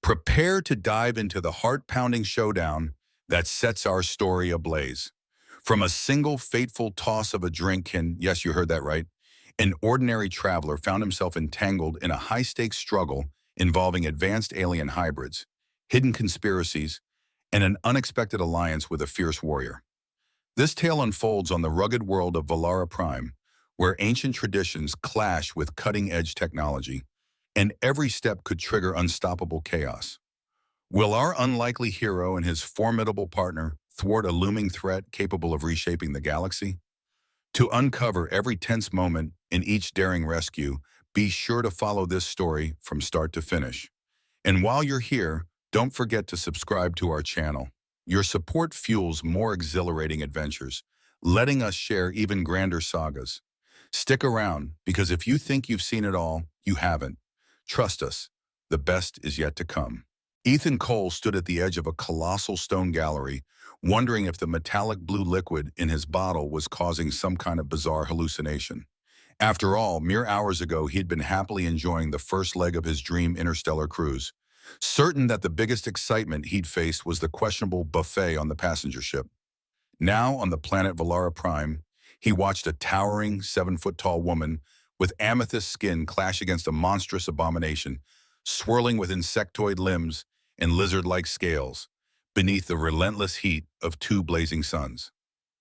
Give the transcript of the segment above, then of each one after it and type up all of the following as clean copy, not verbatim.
Prepare to dive into the heart-pounding showdown that sets our story ablaze. From a single fateful toss of a drink can, yes, you heard that right, an ordinary traveler found himself entangled in a high-stakes struggle involving advanced alien hybrids, hidden conspiracies, and an unexpected alliance with a fierce warrior. This tale unfolds on the rugged world of Valara Prime, where ancient traditions clash with cutting-edge technology, and every step could trigger unstoppable chaos. Will our unlikely hero and his formidable partner thwart a looming threat capable of reshaping the galaxy? To uncover every tense moment in each daring rescue, be sure to follow this story from start to finish. And while you're here, don't forget to subscribe to our channel. Your support fuels more exhilarating adventures, letting us share even grander sagas. Stick around, because if you think you've seen it all, you haven't. Trust us, the best is yet to come. Ethan Cole stood at the edge of a colossal stone gallery, wondering if the metallic blue liquid in his bottle was causing some kind of bizarre hallucination. After all, mere hours ago, he'd been happily enjoying the first leg of his dream interstellar cruise, certain that the biggest excitement he'd faced was the questionable buffet on the passenger ship. Now, on the planet Valara Prime, he watched a towering, 7-foot-tall woman with amethyst skin clash against a monstrous abomination, swirling with insectoid limbs and lizard-like scales, beneath the relentless heat of two blazing suns.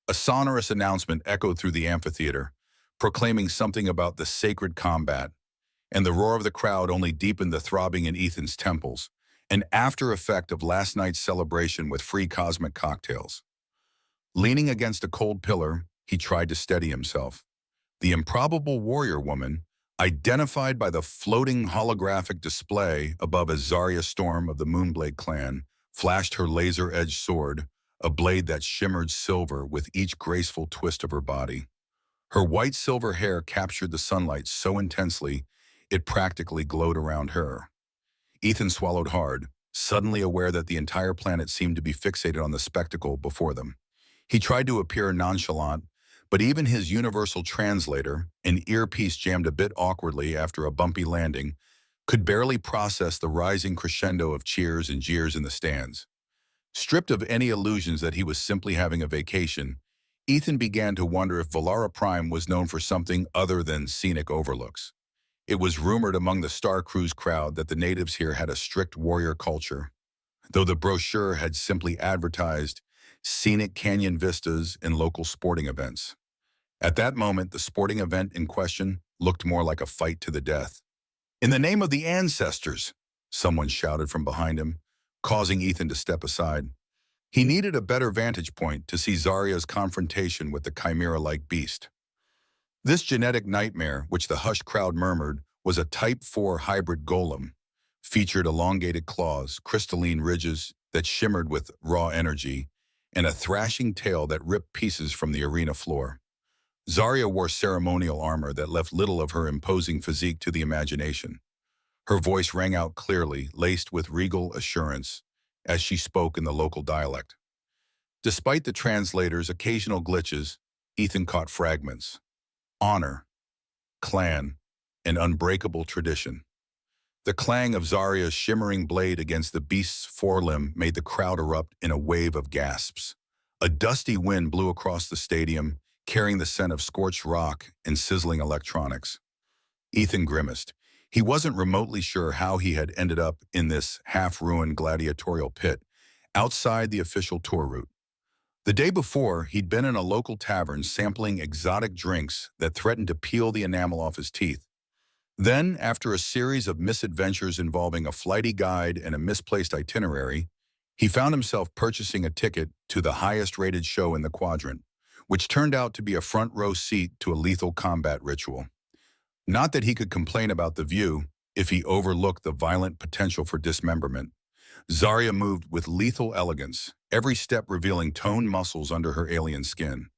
A sonorous announcement echoed through the amphitheater, proclaiming something about the sacred combat, and the roar of the crowd only deepened the throbbing in Ethan's temples, an after effect of last night's celebration with free cosmic cocktails. Leaning against a cold pillar, he tried to steady himself. The improbable warrior woman, identified by the floating holographic display above as Zarya Storm of the Moonblade clan, flashed her laser-edged sword, a blade that shimmered silver with each graceful twist of her body. Her white-silver hair captured the sunlight so intensely, it practically glowed around her. Ethan swallowed hard, suddenly aware that the entire planet seemed to be fixated on the spectacle before them. He tried to appear nonchalant, but even his universal translator, an earpiece jammed a bit awkwardly after a bumpy landing, could barely process the rising crescendo of cheers and jeers in the stands. Stripped of any illusions that he was simply having a vacation, Ethan began to wonder if Valara Prime was known for something other than scenic overlooks. It was rumored among the Star Cruise crowd that the natives here had a strict warrior culture, though the brochure had simply advertised scenic canyon vistas and local sporting events. At that moment, the sporting event in question looked more like a fight to the death. "In the name of the ancestors," someone shouted from behind him, causing Ethan to step aside. He needed a better vantage point to see Zarya's confrontation with the chimera-like beast. This genetic nightmare, which the hushed crowd murmured, was a Type 4 hybrid golem, featured elongated claws, crystalline ridges that shimmered with raw energy, and a thrashing tail that ripped pieces from the arena floor. Zarya wore ceremonial armor that left little of her imposing physique to the imagination. Her voice rang out clearly, laced with regal assurance, as she spoke in the local dialect. Despite the translator's occasional glitches, Ethan caught fragments. Honor, clan, and unbreakable tradition. The clang of Zarya's shimmering blade against the beast's forelimb made the crowd erupt in a wave of gasps. A dusty wind blew across the stadium, carrying the scent of scorched rock and sizzling electronics. Ethan grimaced. He wasn't remotely sure how he had ended up in this half-ruined gladiatorial pit, outside the official tour route. The day before, he'd been in a local tavern sampling exotic drinks that threatened to peel the enamel off his teeth. Then, after a series of misadventures involving a flighty guide and a misplaced itinerary, he found himself purchasing a ticket to the highest-rated show in the quadrant, which turned out to be a front-row seat to a lethal combat ritual. Not that he could complain about the view if he overlooked the violent potential for dismemberment. Zarya moved with lethal elegance, every step revealing toned muscles under her alien skin.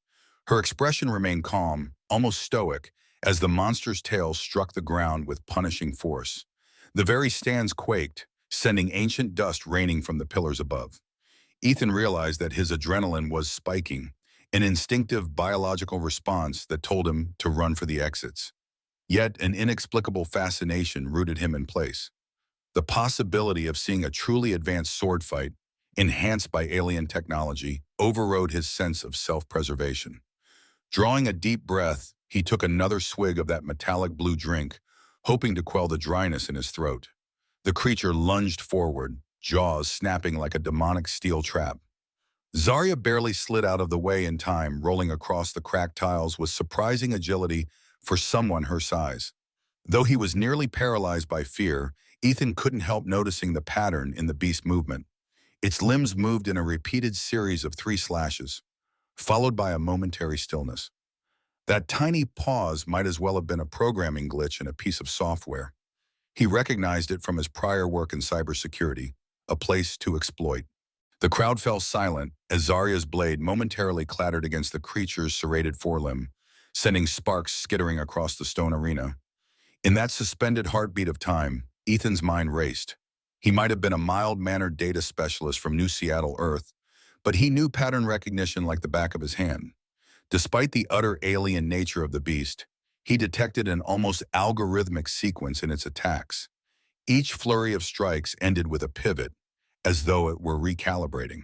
Her expression remained calm, almost stoic, as the monster's tail struck the ground with punishing force. The very stands quaked, sending ancient dust raining from the pillars above. Ethan realized that his adrenaline was spiking, an instinctive biological response that told him to run for the exits. Yet an inexplicable fascination rooted him in place. The possibility of seeing a truly advanced sword fight, enhanced by alien technology, overrode his sense of self-preservation. Drawing a deep breath, he took another swig of that metallic blue drink, hoping to quell the dryness in his throat. The creature lunged forward, jaws snapping like a demonic steel trap. Zarya barely slid out of the way in time, rolling across the cracked tiles with surprising agility for someone her size. Though he was nearly paralyzed by fear, Ethan couldn't help noticing the pattern in the beast's movement. Its limbs moved in a repeated series of 3 slashes, followed by a momentary stillness. That tiny pause might as well have been a programming glitch in a piece of software. He recognized it from his prior work in cybersecurity, a place to exploit. The crowd fell silent as Zarya's blade momentarily clattered against the creature's serrated forelimb, sending sparks skittering across the stone arena. In that suspended heartbeat of time, Ethan's mind raced. He might have been a mild-mannered data specialist from New Seattle, Earth, but he knew pattern recognition like the back of his hand. Despite the utter alien nature of the beast, he detected an almost algorithmic sequence in its attacks. Each flurry of strikes ended with a pivot, as though it were recalibrating.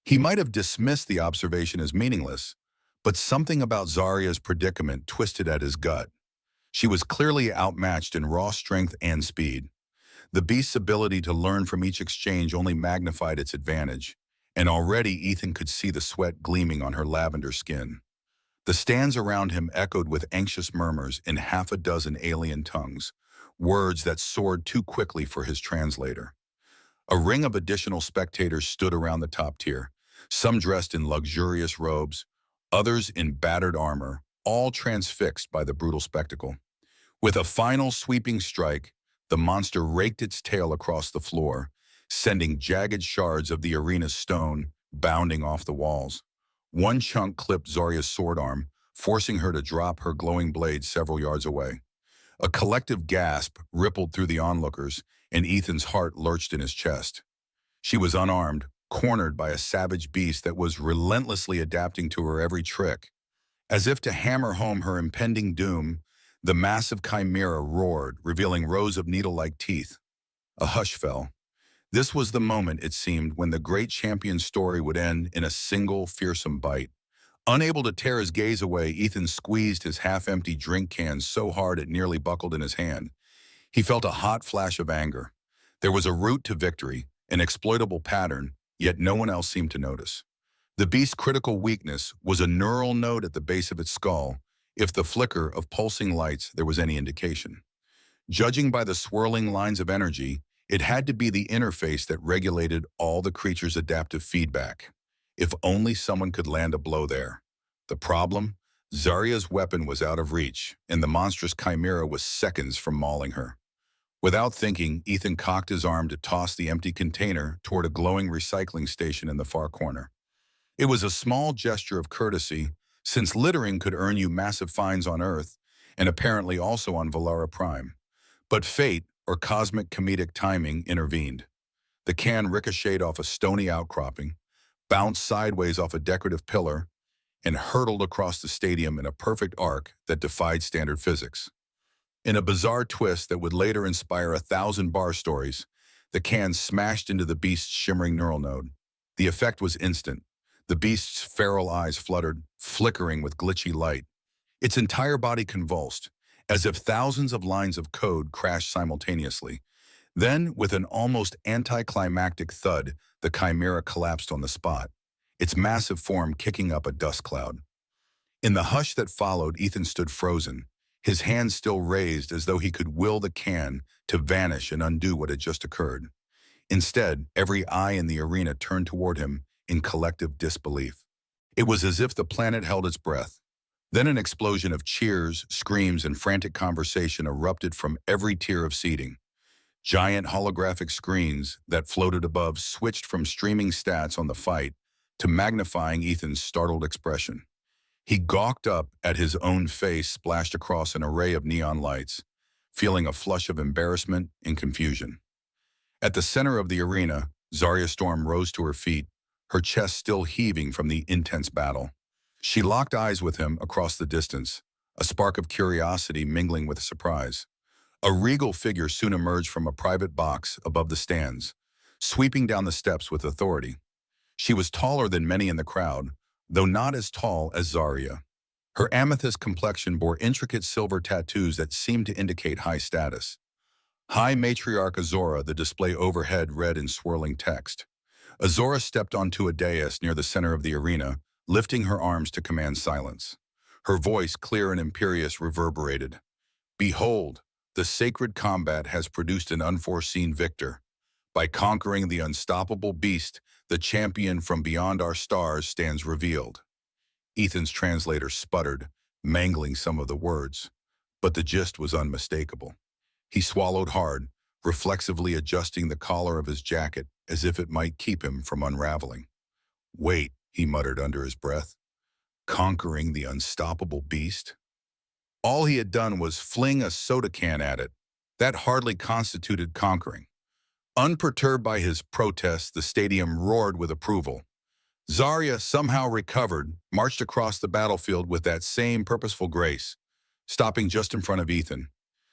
He might have dismissed the observation as meaningless, but something about Zarya's predicament twisted at his gut. She was clearly outmatched in raw strength and speed. The beast's ability to learn from each exchange only magnified its advantage, and already Ethan could see the sweat gleaming on her lavender skin. The stands around him echoed with anxious murmurs in half a dozen alien tongues, words that soared too quickly for his translator. A ring of additional spectators stood around the top tier, some dressed in luxurious robes, others in battered armor, all transfixed by the brutal spectacle. With a final sweeping strike, the monster raked its tail across the floor, sending jagged shards of the arena's stone bounding off the walls. One chunk clipped Zarya's sword arm, forcing her to drop her glowing blade several yards away. A collective gasp rippled through the onlookers, and Ethan's heart lurched in his chest. She was unarmed, cornered by a savage beast that was relentlessly adapting to her every trick. As if to hammer home her impending doom, the massive chimera roared, revealing rows of needle-like teeth. A hush fell. This was the moment, it seemed, when the great champion's story would end in a single fearsome bite. Unable to tear his gaze away, Ethan squeezed his half-empty drink can so hard it nearly buckled in his hand. He felt a hot flash of anger. There was a route to victory, an exploitable pattern, yet no one else seemed to notice. The beast's critical weakness was a neural node at the base of its skull, if the flicker of pulsing lights there was any indication. Judging by the swirling lines of energy, it had to be the interface that regulated all the creature's adaptive feedback. If only someone could land a blow there. The problem? Zarya's weapon was out of reach, and the monstrous chimera was seconds from mauling her. Without thinking, Ethan cocked his arm to toss the empty container toward a glowing recycling station in the far corner. It was a small gesture of courtesy, since littering could earn you massive fines on Earth, and apparently also on Valara Prime. But fate, or cosmic comedic timing, intervened. The can ricocheted off a stony outcropping, bounced sideways off a decorative pillar, and hurtled across the stadium in a perfect arc that defied standard physics. In a bizarre twist that would later inspire 1,000 bar stories, the can smashed into the beast's shimmering neural node. The effect was instant. The beast's feral eyes fluttered, flickering with glitchy light. Its entire body convulsed, as if thousands of lines of code crashed simultaneously. Then, with an almost anticlimactic thud, the chimera collapsed on the spot, its massive form kicking up a dust cloud. In the hush that followed, Ethan stood frozen, his hands still raised as though he could will the can to vanish and undo what had just occurred. Instead, every eye in the arena turned toward him in collective disbelief. It was as if the planet held its breath. Then an explosion of cheers, screams, and frantic conversation erupted from every tier of seating. Giant holographic screens that floated above switched from streaming stats on the fight to magnifying Ethan's startled expression. He gawked up at his own face splashed across an array of neon lights, feeling a flush of embarrassment and confusion. At the center of the arena, Zarya Storm rose to her feet, her chest still heaving from the intense battle. She locked eyes with him across the distance, a spark of curiosity mingling with surprise. A regal figure soon emerged from a private box above the stands, sweeping down the steps with authority. She was taller than many in the crowd, though not as tall as Zarya. Her amethyst complexion bore intricate silver tattoos that seemed to indicate high status. High Matriarch Azora, the display overhead read in swirling text. Azora stepped onto a dais near the center of the arena, lifting her arms to command silence. Her voice, clear and imperious, reverberated. Behold, the sacred combat has produced an unforeseen victor. By conquering the unstoppable beast, the champion from beyond our stars stands revealed. Ethan's translator sputtered, mangling some of the words, but the gist was unmistakable. He swallowed hard, reflexively adjusting the collar of his jacket as if it might keep him from unraveling. Wait, he muttered under his breath. Conquering the unstoppable beast? All he had done was fling a soda can at it. That hardly constituted conquering. Unperturbed by his protests, the stadium roared with approval. Zarya, somehow recovered, marched across the battlefield with that same purposeful grace, stopping just in front of Ethan.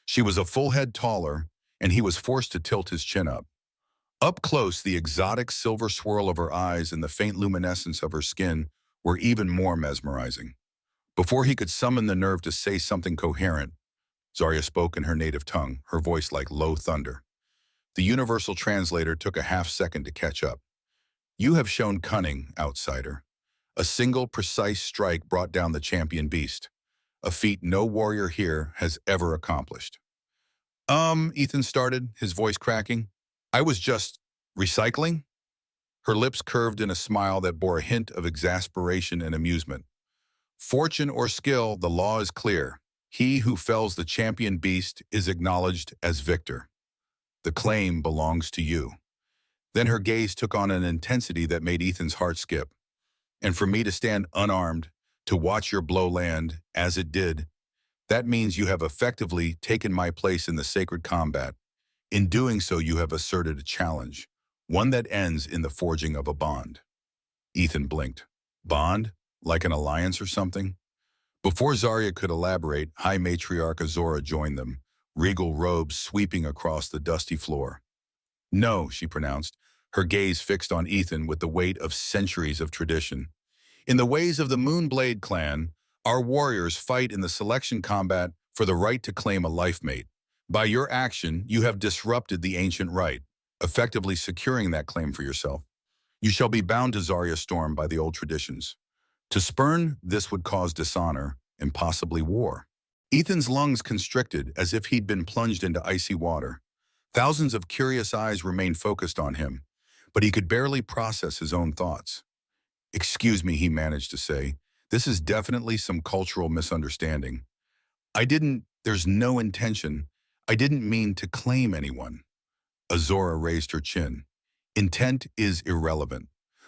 She was a full head taller, and he was forced to tilt his chin up. Up close, the exotic silver swirl of her eyes and the faint luminescence of her skin were even more mesmerizing. Before he could summon the nerve to say something coherent, Zarya spoke in her native tongue, her voice like low thunder. The universal translator took a half-second to catch up. You have shown cunning, outsider. A single, precise strike brought down the champion beast, a feat no warrior here has ever accomplished. Ethan started, his voice cracking. I was just recycling? Her lips curved in a smile that bore a hint of exasperation and amusement. Fortune or skill, the law is clear. He who fells the champion beast is acknowledged as victor. The claim belongs to you. Then her gaze took on an intensity that made Ethan's heart skip. And for me to stand unarmed, to watch your blow land, as it did, that means you have effectively taken my place in the sacred combat. In doing so, you have asserted a challenge, one that ends in the forging of a bond. Ethan blinked. Bond? Like an alliance or something? Before Zarya could elaborate, High Matriarch Azora joined them, regal robes sweeping across the dusty floor. No, she pronounced, her gaze fixed on Ethan with the weight of centuries of tradition. In the ways of the Moonblade clan, our warriors fight in the selection combat for the right to claim a life mate. By your action, you have disrupted the ancient right, effectively securing that claim for yourself. You shall be bound to Zarya Storm by the old traditions. To spurn, this would cause dishonor and possibly war. Ethan's lungs constricted as if he'd been plunged into icy water. Thousands of curious eyes remained focused on him, but he could barely process his own thoughts. Excuse me, he managed to say. This is definitely some cultural misunderstanding. There's no intention. I didn't mean to claim anyone. Azora raised her chin. Intent is irrelevant.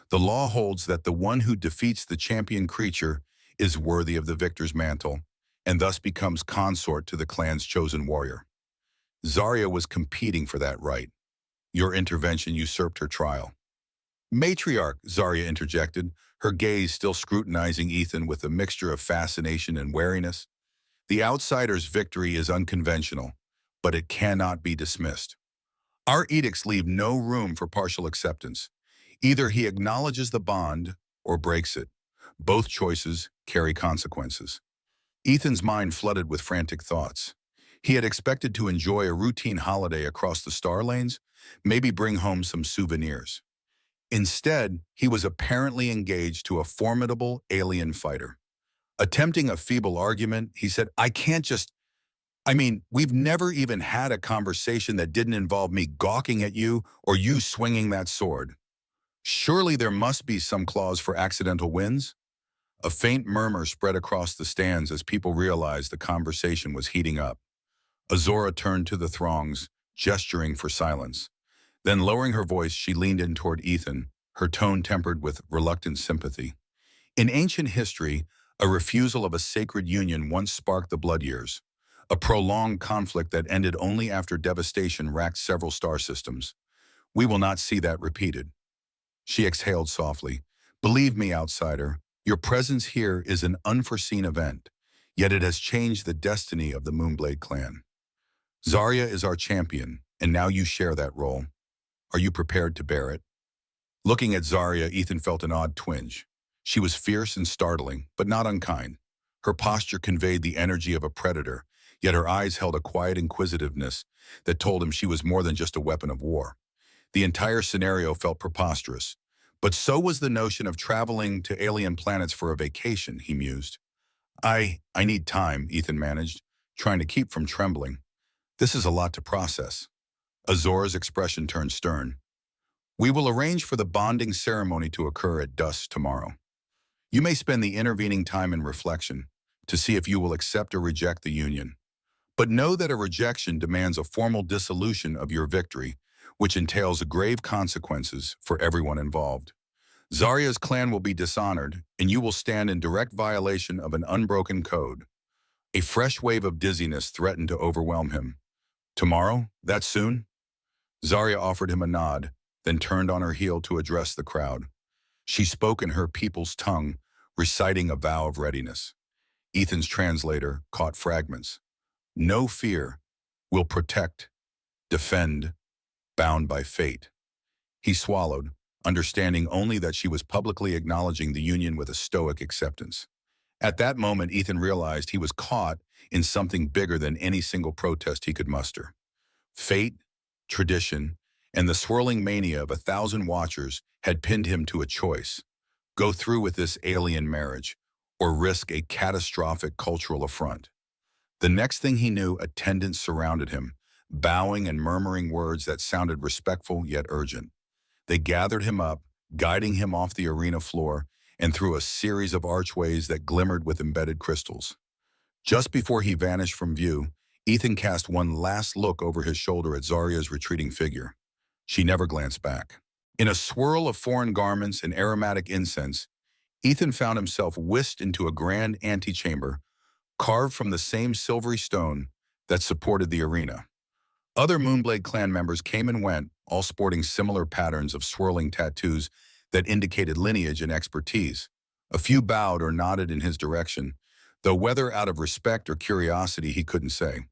The law holds that the one who defeats the champion creature is worthy of the victor's mantle, and thus becomes consort to the clan's chosen warrior. Zarya was competing for that right. Your intervention usurped her trial. Matriarch, Zarya interjected, her gaze still scrutinizing Ethan with a mixture of fascination and wariness. The outsider's victory is unconventional, but it cannot be dismissed. Our edicts leave no room for partial acceptance. Either he acknowledges the bond or breaks it. Both choices carry consequences. Ethan's mind flooded with frantic thoughts. He had expected to enjoy a routine holiday across the star lanes, maybe bring home some souvenirs. Instead, he was apparently engaged to a formidable alien fighter. Attempting a feeble argument, he said, we've never even had a conversation that didn't involve me gawking at you or you swinging that sword. Surely there must be some clause for accidental wins? A faint murmur spread across the stands as people realized the conversation was heating up. Azora turned to the throngs, gesturing for silence. Then, lowering her voice, she leaned in toward Ethan, her tone tempered with reluctant sympathy. In ancient history, a refusal of a sacred union once sparked the blood years, a prolonged conflict that ended only after devastation racked several star systems. We will not see that repeated. She exhaled softly. Believe me, outsider, your presence here is an unforeseen event, yet it has changed the destiny of the Moonblade clan. Zarya is our champion, and now you share that role. Are you prepared to bear it? Looking at Zarya, Ethan felt an odd twinge. She was fierce and startling, but not unkind. Her posture conveyed the energy of a predator, yet her eyes held a quiet inquisitiveness that told him she was more than just a weapon of war. The entire scenario felt preposterous. But so was the notion of traveling to alien planets for a vacation, he mused. I need time, Ethan managed, trying to keep from trembling. This is a lot to process. Azor's expression turned stern. We will arrange for the bonding ceremony to occur at dusk tomorrow. You may spend the intervening time in reflection to see if you will accept or reject the union. But know that a rejection demands a formal dissolution of your victory, which entails grave consequences for everyone involved. Zarya's clan will be dishonored, and you will stand in direct violation of an unbroken code. A fresh wave of dizziness threatened to overwhelm him. Tomorrow? That soon? Zarya offered him a nod, then turned on her heel to address the crowd. She spoke in her people's tongue, reciting a vow of readiness. Ethan's translator caught fragments. No fear, will protect, defend, bound by fate. He swallowed, understanding only that she was publicly acknowledging the union with a stoic acceptance. At that moment, Ethan realized he was caught in something bigger than any single protest he could muster. Fate, tradition, and the swirling mania of 1,000 watchers had pinned him to a choice: go through with this alien marriage, or risk a catastrophic cultural affront. The next thing he knew, attendants surrounded him, bowing and murmuring words that sounded respectful yet urgent. They gathered him up, guiding him off the arena floor and through a series of archways that glimmered with embedded crystals. Just before he vanished from view, Ethan cast one last look over his shoulder at Zarya's retreating figure. She never glanced back. In a swirl of foreign garments and aromatic incense, Ethan found himself whisked into a grand antechamber carved from the same silvery stone that supported the arena. Other Moonblade clan members came and went, all sporting similar patterns of swirling tattoos that indicated lineage and expertise. A few bowed or nodded in his direction, though whether out of respect or curiosity he couldn't say.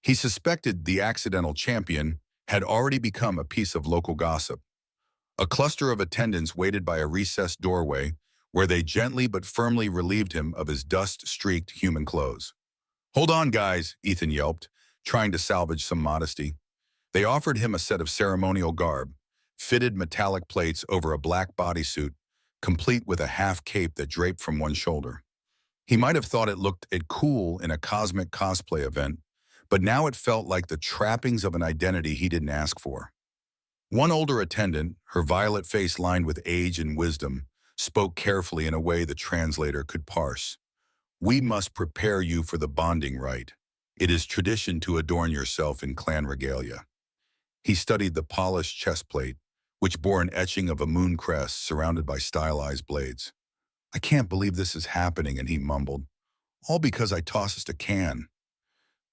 He suspected the accidental champion had already become a piece of local gossip. A cluster of attendants waited by a recessed doorway where they gently but firmly relieved him of his dust-streaked human clothes. "Hold on, guys," Ethan yelped, trying to salvage some modesty. They offered him a set of ceremonial garb, fitted metallic plates over a black bodysuit, complete with a half cape that draped from one shoulder. He might have thought it looked cool in a cosmic cosplay event, but now it felt like the trappings of an identity he didn't ask for. One older attendant, her violet face lined with age and wisdom, spoke carefully in a way the translator could parse. "We must prepare you for the bonding rite. It is tradition to adorn yourself in clan regalia." He studied the polished chest plate, which bore an etching of a moon crest surrounded by stylized blades. "I can't believe this is happening," and he mumbled. "All because I tossed a can."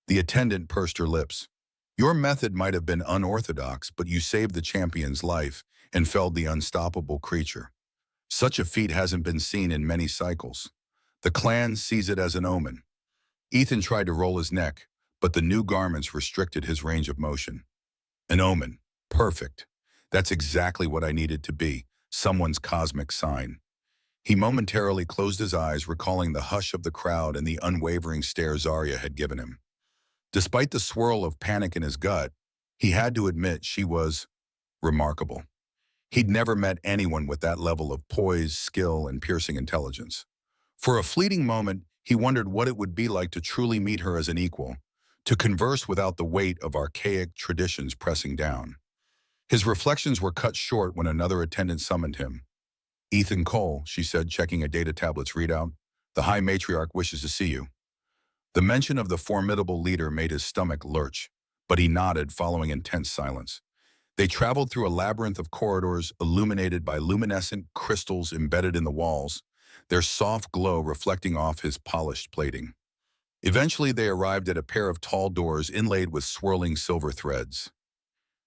The attendant pursed her lips. "Your method might have been unorthodox, but you saved the champion's life and felled the unstoppable creature. Such a feat hasn't been seen in many cycles. The clan sees it as an omen." Ethan tried to roll his neck, but the new garments restricted his range of motion. An omen. Perfect. That's exactly what I needed to be, someone's cosmic sign. He momentarily closed his eyes, recalling the hush of the crowd and the unwavering stare Zarya had given him. Despite the swirl of panic in his gut, he had to admit she was remarkable. He'd never met anyone with that level of poise, skill, and piercing intelligence. For a fleeting moment, he wondered what it would be like to truly meet her as an equal, to converse without the weight of archaic traditions pressing down. His reflections were cut short when another attendant summoned him. "Ethan Cole," she said, checking a data tablet's readout. "The High Matriarch wishes to see you." The mention of the formidable leader made his stomach lurch, but he nodded, following intense silence. They traveled through a labyrinth of corridors illuminated by luminescent crystals embedded in the walls, their soft glow reflecting off his polished plating. Eventually, they arrived at a pair of tall doors inlaid with swirling silver threads.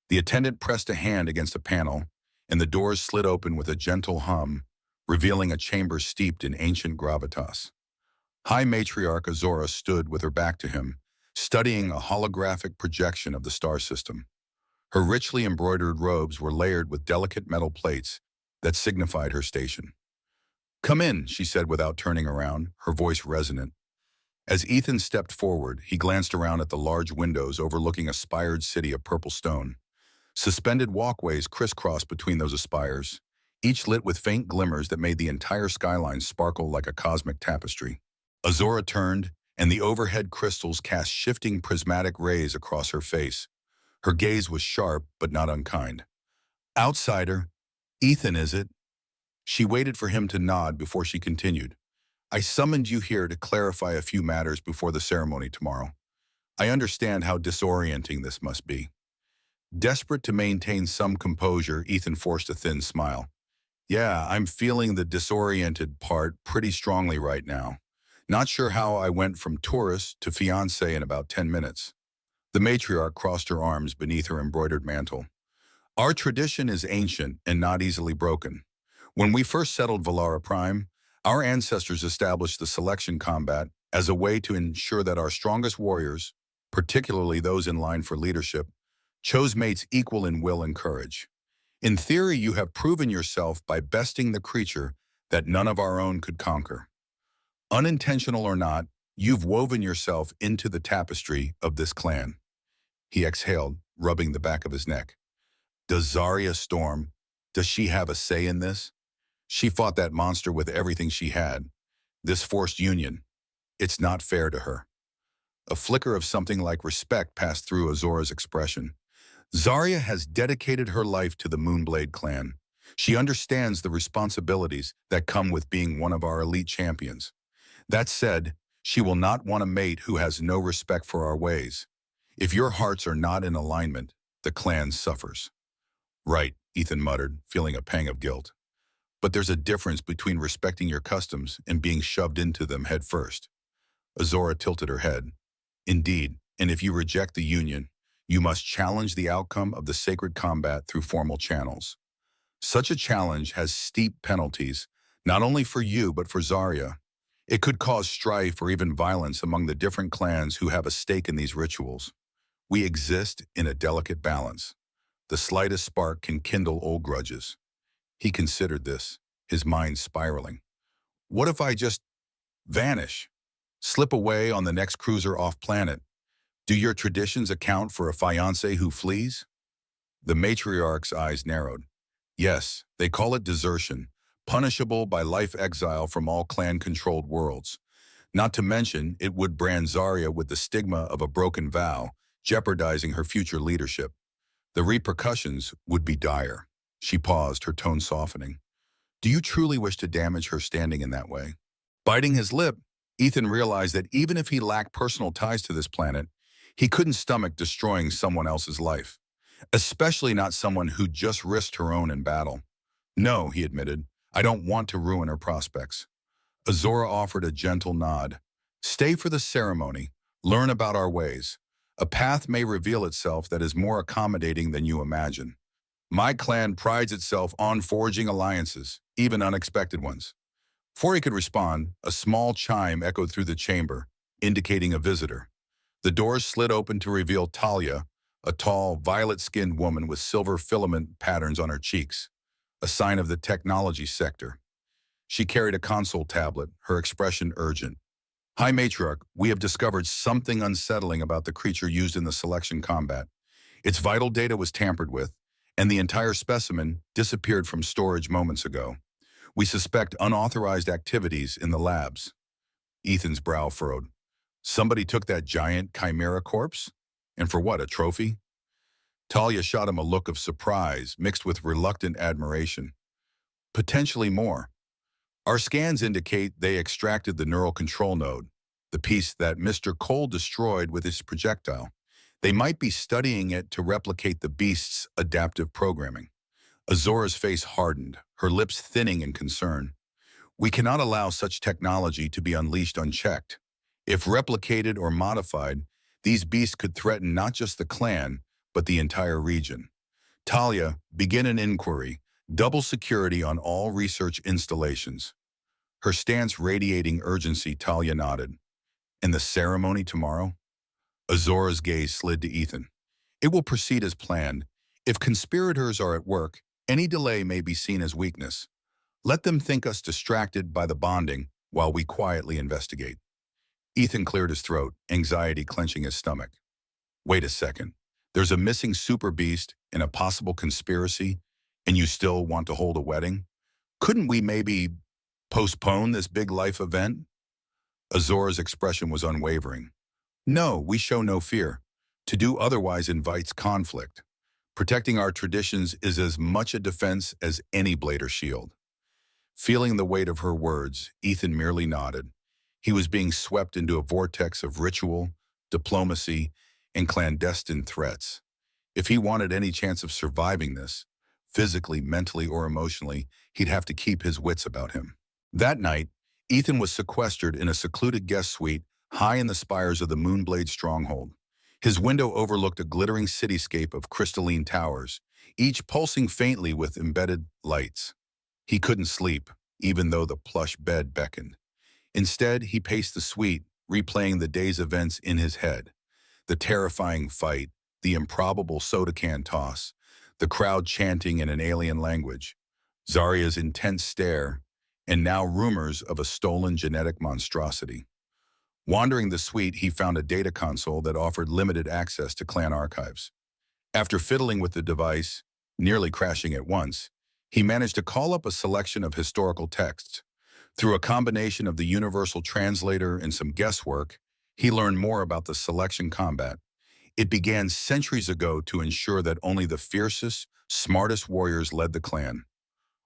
The attendant pressed a hand against a panel, and the doors slid open with a gentle hum, revealing a chamber steeped in ancient gravitas. High Matriarch Azora stood with her back to him, studying a holographic projection of the star system. Her richly embroidered robes were layered with delicate metal plates that signified her station. "Come in," she said without turning around, her voice resonant. As Ethan stepped forward, he glanced around at the large windows overlooking a spired city of purple stone. Suspended walkways crisscrossed between those spires, each lit with faint glimmers that made the entire skyline sparkle like a cosmic tapestry. Azora turned, and the overhead crystals cast shifting prismatic rays across her face. Her gaze was sharp but not unkind. "Outsider, Ethan, is it?" She waited for him to nod before she continued. "I summoned you here to clarify a few matters before the ceremony tomorrow. I understand how disorienting this must be." Desperate to maintain some composure, Ethan forced a thin smile. "Yeah, I'm feeling the disoriented part pretty strongly right now. Not sure how I went from tourist to fiancé in about 10 minutes. The matriarch crossed her arms beneath her embroidered mantle. "Our tradition is ancient and not easily broken. When we first settled Valara Prime, our ancestors established the selection combat as a way to ensure that our strongest warriors, particularly those in line for leadership, chose mates equal in will and courage. In theory, you have proven yourself by besting the creature that none of our own could conquer. Unintentional or not, you've woven yourself into the tapestry of this clan." He exhaled, rubbing the back of his neck. "Does Zarya Storm, does she have a say in this? She fought that monster with everything she had. This forced union, it's not fair to her." A flicker of something like respect passed through Azora's expression. "Zarya has dedicated her life to the Moonblade clan. She understands the responsibilities that come with being one of our elite champions. That said, she will not want a mate who has no respect for our ways. If your hearts are not in alignment, the clan suffers." "Right," Ethan muttered, feeling a pang of guilt. "But there's a difference between respecting your customs and being shoved into them head first." Azora tilted her head. "Indeed, and if you reject the union, you must challenge the outcome of the sacred combat through formal channels. Such a challenge has steep penalties, not only for you but for Zarya. It could cause strife or even violence among the different clans who have a stake in these rituals. We exist in a delicate balance. The slightest spark can kindle old grudges." He considered this, his mind spiraling. "What if I just vanish? Slip away on the next cruiser off-planet? Do your traditions account for a fiancé who flees?" The matriarch's eyes narrowed. "Yes, they call it desertion, punishable by life exile from all clan-controlled worlds. Not to mention, it would brand Zarya with the stigma of a broken vow, jeopardizing her future leadership. The repercussions would be dire." She paused, her tone softening. "Do you truly wish to damage her standing in that way?" Biting his lip, Ethan realized that even if he lacked personal ties to this planet, he couldn't stomach destroying someone else's life, especially not someone who just risked her own in battle. "No," he admitted, "I don't want to ruin her prospects." Azora offered a gentle nod. "Stay for the ceremony. Learn about our ways. A path may reveal itself that is more accommodating than you imagine. My clan prides itself on forging alliances, even unexpected ones." Before he could respond, a small chime echoed through the chamber, indicating a visitor. The doors slid open to reveal Talia, a tall, violet-skinned woman with silver filament patterns on her cheeks, a sign of the technology sector. She carried a console tablet, her expression urgent. "High Matriarch, we have discovered something unsettling about the creature used in the selection combat. Its vital data was tampered with, and the entire specimen disappeared from storage moments ago. We suspect unauthorized activities in the labs." Ethan's brow furrowed. "Somebody took that giant chimera corpse? And for what, a trophy?" Talia shot him a look of surprise mixed with reluctant admiration. "Potentially more. Our scans indicate they extracted the neural control node, the piece that Mr. Cole destroyed with his projectile. They might be studying it to replicate the beast's adaptive programming." Azora's face hardened, her lips thinning in concern. "We cannot allow such technology to be unleashed unchecked. If replicated or modified, these beasts could threaten not just the clan, but the entire region. Talia, begin an inquiry. Double security on all research installations." Her stance radiating urgency, Talia nodded. "And the ceremony tomorrow?" Azora's gaze slid to Ethan. It will proceed as planned. If conspirators are at work, any delay may be seen as weakness. Let them think us distracted by the bonding while we quietly investigate. Ethan cleared his throat, anxiety clenching his stomach. Wait a second. There's a missing super beast in a possible conspiracy, and you still want to hold a wedding? Couldn't we maybe postpone this big life event? Azora's expression was unwavering. No, we show no fear. To do otherwise invites conflict. Protecting our traditions is as much a defense as any blade or shield. Feeling the weight of her words, Ethan merely nodded. He was being swept into a vortex of ritual, diplomacy, and clandestine threats. If he wanted any chance of surviving this, physically, mentally, or emotionally, he'd have to keep his wits about him. That night, Ethan was sequestered in a secluded guest suite high in the spires of the Moonblade stronghold. His window overlooked a glittering cityscape of crystalline towers, each pulsing faintly with embedded lights. He couldn't sleep, even though the plush bed beckoned. Instead, he paced the suite, replaying the day's events in his head. The terrifying fight, the improbable soda can toss, the crowd chanting in an alien language, Zarya's intense stare, and now rumors of a stolen genetic monstrosity. Wandering the suite, he found a data console that offered limited access to clan archives. After fiddling with the device, nearly crashing at once, he managed to call up a selection of historical texts. Through a combination of the universal translator and some guesswork, he learned more about the selection combat. It began centuries ago to ensure that only the fiercest, smartest warriors led the clan.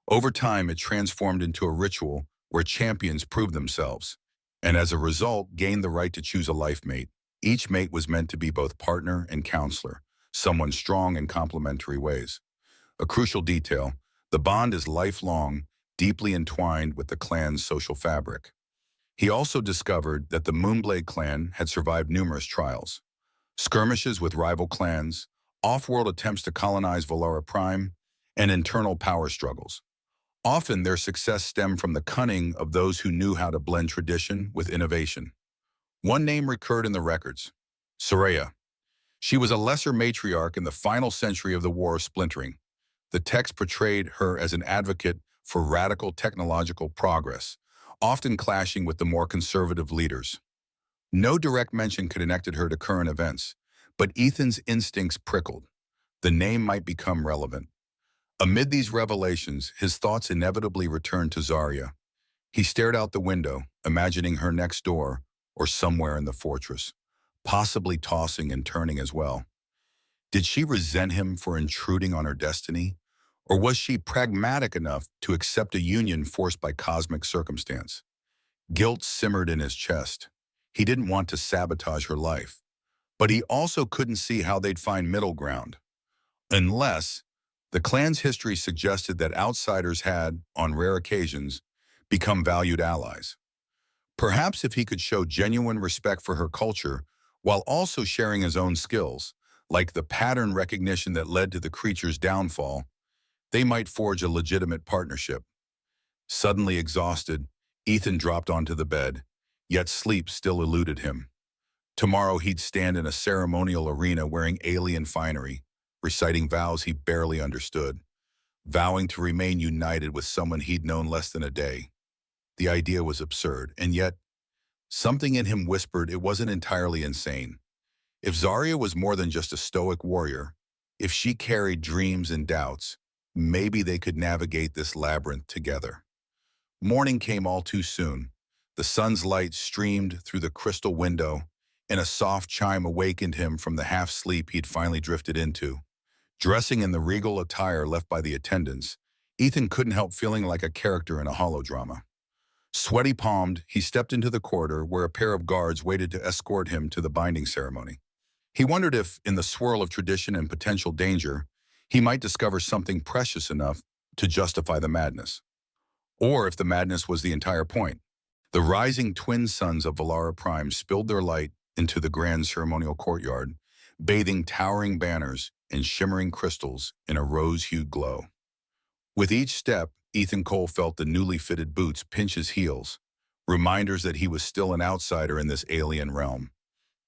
Over time, it transformed into a ritual where champions proved themselves, and as a result, gained the right to choose a life mate. Each mate was meant to be both partner and counselor, someone strong in complementary ways. A crucial detail, the bond is lifelong, deeply entwined with the clan's social fabric. He also discovered that the Moonblade clan had survived numerous trials. Skirmishes with rival clans, off-world attempts to colonize Valara Prime, and internal power struggles. Often their success stemmed from the cunning of those who knew how to blend tradition with innovation. One name recurred in the records, Soraya. She was a lesser matriarch in the final century of the War of Splintering. The text portrayed her as an advocate for radical technological progress, often clashing with the more conservative leaders. No direct mention connected her to current events, but Ethan's instincts prickled. The name might become relevant. Amid these revelations, his thoughts inevitably returned to Zarya. He stared out the window, imagining her next door or somewhere in the fortress, possibly tossing and turning as well. Did she resent him for intruding on her destiny? Or was she pragmatic enough to accept a union forced by cosmic circumstance? Guilt simmered in his chest. He didn't want to sabotage her life, but he also couldn't see how they'd find middle ground. Unless the clan's history suggested that outsiders had, on rare occasions, become valued allies. Perhaps if he could show genuine respect for her culture while also sharing his own skills, like the pattern recognition that led to the creature's downfall, they might forge a legitimate partnership. Suddenly exhausted, Ethan dropped onto the bed, yet sleep still eluded him. Tomorrow he'd stand in a ceremonial arena wearing alien finery, reciting vows he barely understood, vowing to remain united with someone he'd known less than a day. The idea was absurd, and yet something in him whispered it wasn't entirely insane. If Zarya was more than just a stoic warrior, if she carried dreams and doubts, maybe they could navigate this labyrinth together. Morning came all too soon. The sun's light streamed through the crystal window, and a soft chime awakened him from the half-sleep he'd finally drifted into. Dressing in the regal attire left by the attendants, Ethan couldn't help feeling like a character in a holodrama. Sweaty palmed, he stepped into the corridor where a pair of guards waited to escort him to the binding ceremony. He wondered if, in the swirl of tradition and potential danger, he might discover something precious enough to justify the madness. Or if the madness was the entire point. The rising twin suns of Valara Prime spilled their light into the grand ceremonial courtyard, bathing towering banners and shimmering crystals in a rose-hued glow. With each step, Ethan Cole felt the newly fitted boots pinch his heels, reminders that he was still an outsider in this alien realm.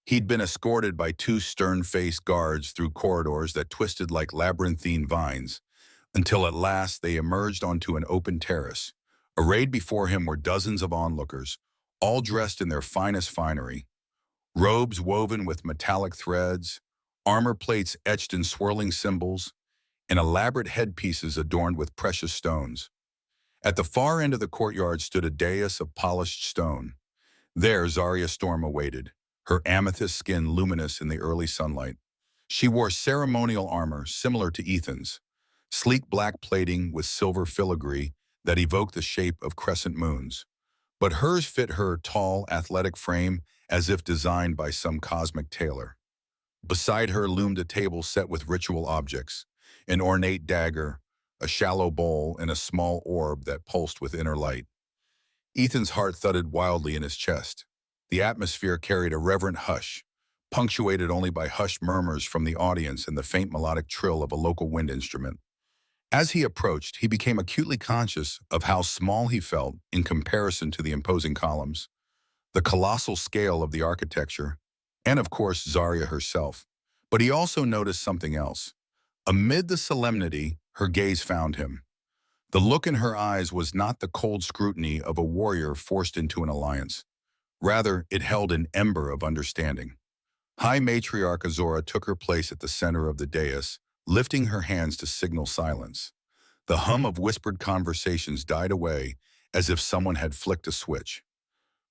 He'd been escorted by two stern-faced guards through corridors that twisted like labyrinthine vines, until at last they emerged onto an open terrace. Arrayed before him were dozens of onlookers, all dressed in their finest finery. Robes woven with metallic threads, armor plates etched in swirling symbols, and elaborate headpieces adorned with precious stones. At the far end of the courtyard stood a dais of polished stone. There Zarya Storm awaited, her amethyst skin luminous in the early sunlight. She wore ceremonial armor similar to Ethan's, sleek black plating with silver filigree that evoked the shape of crescent moons. But hers fit her tall, athletic frame as if designed by some cosmic tailor. Beside her loomed a table set with ritual objects, an ornate dagger, a shallow bowl, and a small orb that pulsed with inner light. Ethan's heart thudded wildly in his chest. The atmosphere carried a reverent hush, punctuated only by hushed murmurs from the audience and the faint melodic trill of a local wind instrument. As he approached, he became acutely conscious of how small he felt in comparison to the imposing columns, the colossal scale of the architecture, and of course Zarya herself. But he also noticed something else. Amid the solemnity, her gaze found him. The look in her eyes was not the cold scrutiny of a warrior forced into an alliance. Rather, it held an ember of understanding. High Matriarch Azora took her place at the center of the dais, lifting her hands to signal silence. The hum of whispered conversations died away as if someone had flicked a switch.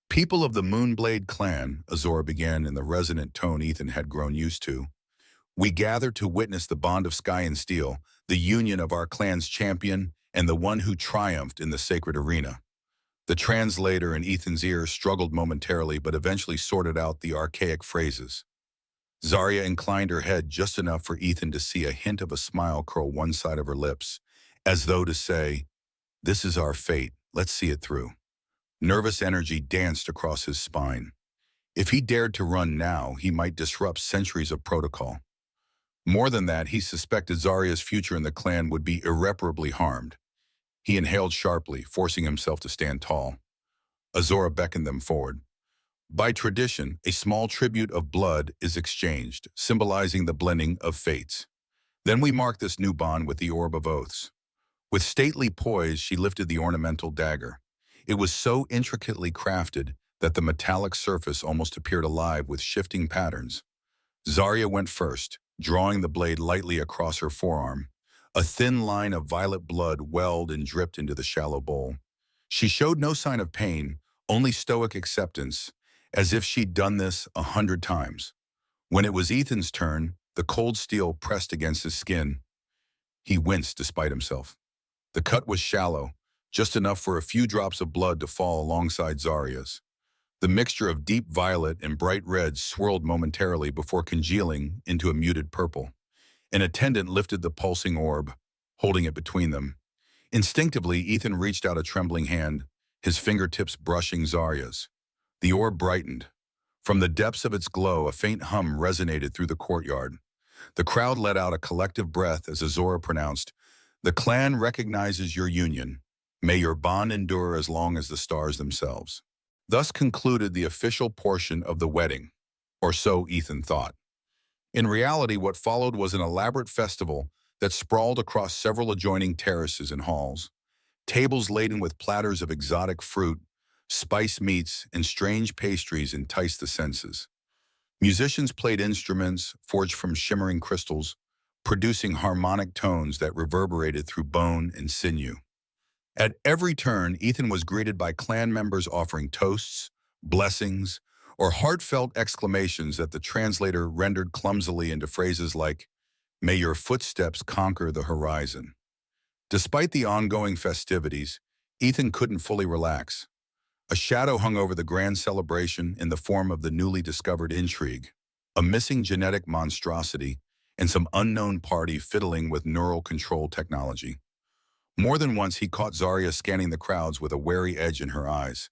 "People of the Moonblade clan," Azora began in the resonant tone Ethan had grown used to, "we gather to witness the bond of sky and steel, the union of our clan's champion and the one who triumphed in the sacred arena." The translator in Ethan's ear struggled momentarily but eventually sorted out the archaic phrases. Zarya inclined her head just enough for Ethan to see a hint of a smile curl one side of her lips, as though to say, "This is our fate, let's see it through." Nervous energy danced across his spine. If he dared to run now, he might disrupt centuries of protocol. More than that, he suspected Zarya's future in the clan would be irreparably harmed. He inhaled sharply, forcing himself to stand tall. Azora beckoned them forward. By tradition, a small tribute of blood is exchanged, symbolizing the blending of fates. Then we mark this new bond with the Orb of Oaths. With stately poise, she lifted the ornamental dagger. It was so intricately crafted that the metallic surface almost appeared alive with shifting patterns. Zarya went first, drawing the blade lightly across her forearm. A thin line of violet blood welled and dripped into the shallow bowl. She showed no sign of pain, only stoic acceptance, as if she'd done this 100 times. When it was Ethan's turn, the cold steel pressed against his skin. He winced despite himself. The cut was shallow, just enough for a few drops of blood to fall alongside Zarya's. The mixture of deep violet and bright red swirled momentarily before congealing into a muted purple. An attendant lifted the pulsing orb, holding it between them. Instinctively, Ethan reached out a trembling hand, his fingertips brushing Zarya's. The orb brightened. From the depths of its glow, a faint hum resonated through the courtyard. The crowd let out a collective breath as Azora pronounced, "The clan recognizes your union. May your bond endure as long as the stars themselves." Thus concluded the official portion of the wedding, or so Ethan thought. In reality, what followed was an elaborate festival that sprawled across several adjoining terraces and halls. Tables laden with platters of exotic fruit, spiced meats, and strange pastries enticed the senses. Musicians played instruments forged from shimmering crystals, producing harmonic tones that reverberated through bone and sinew. At every turn, Ethan was greeted by clan members offering toasts, blessings, or heartfelt exclamations that the translator rendered clumsily into phrases like, "May your footsteps conquer the horizon." Despite the ongoing festivities, Ethan couldn't fully relax. A shadow hung over the grand celebration in the form of the newly discovered intrigue, a missing genetic monstrosity, and some unknown party fiddling with neural control technology. More than once he caught Zarya scanning the crowds with a wary edge in her eyes.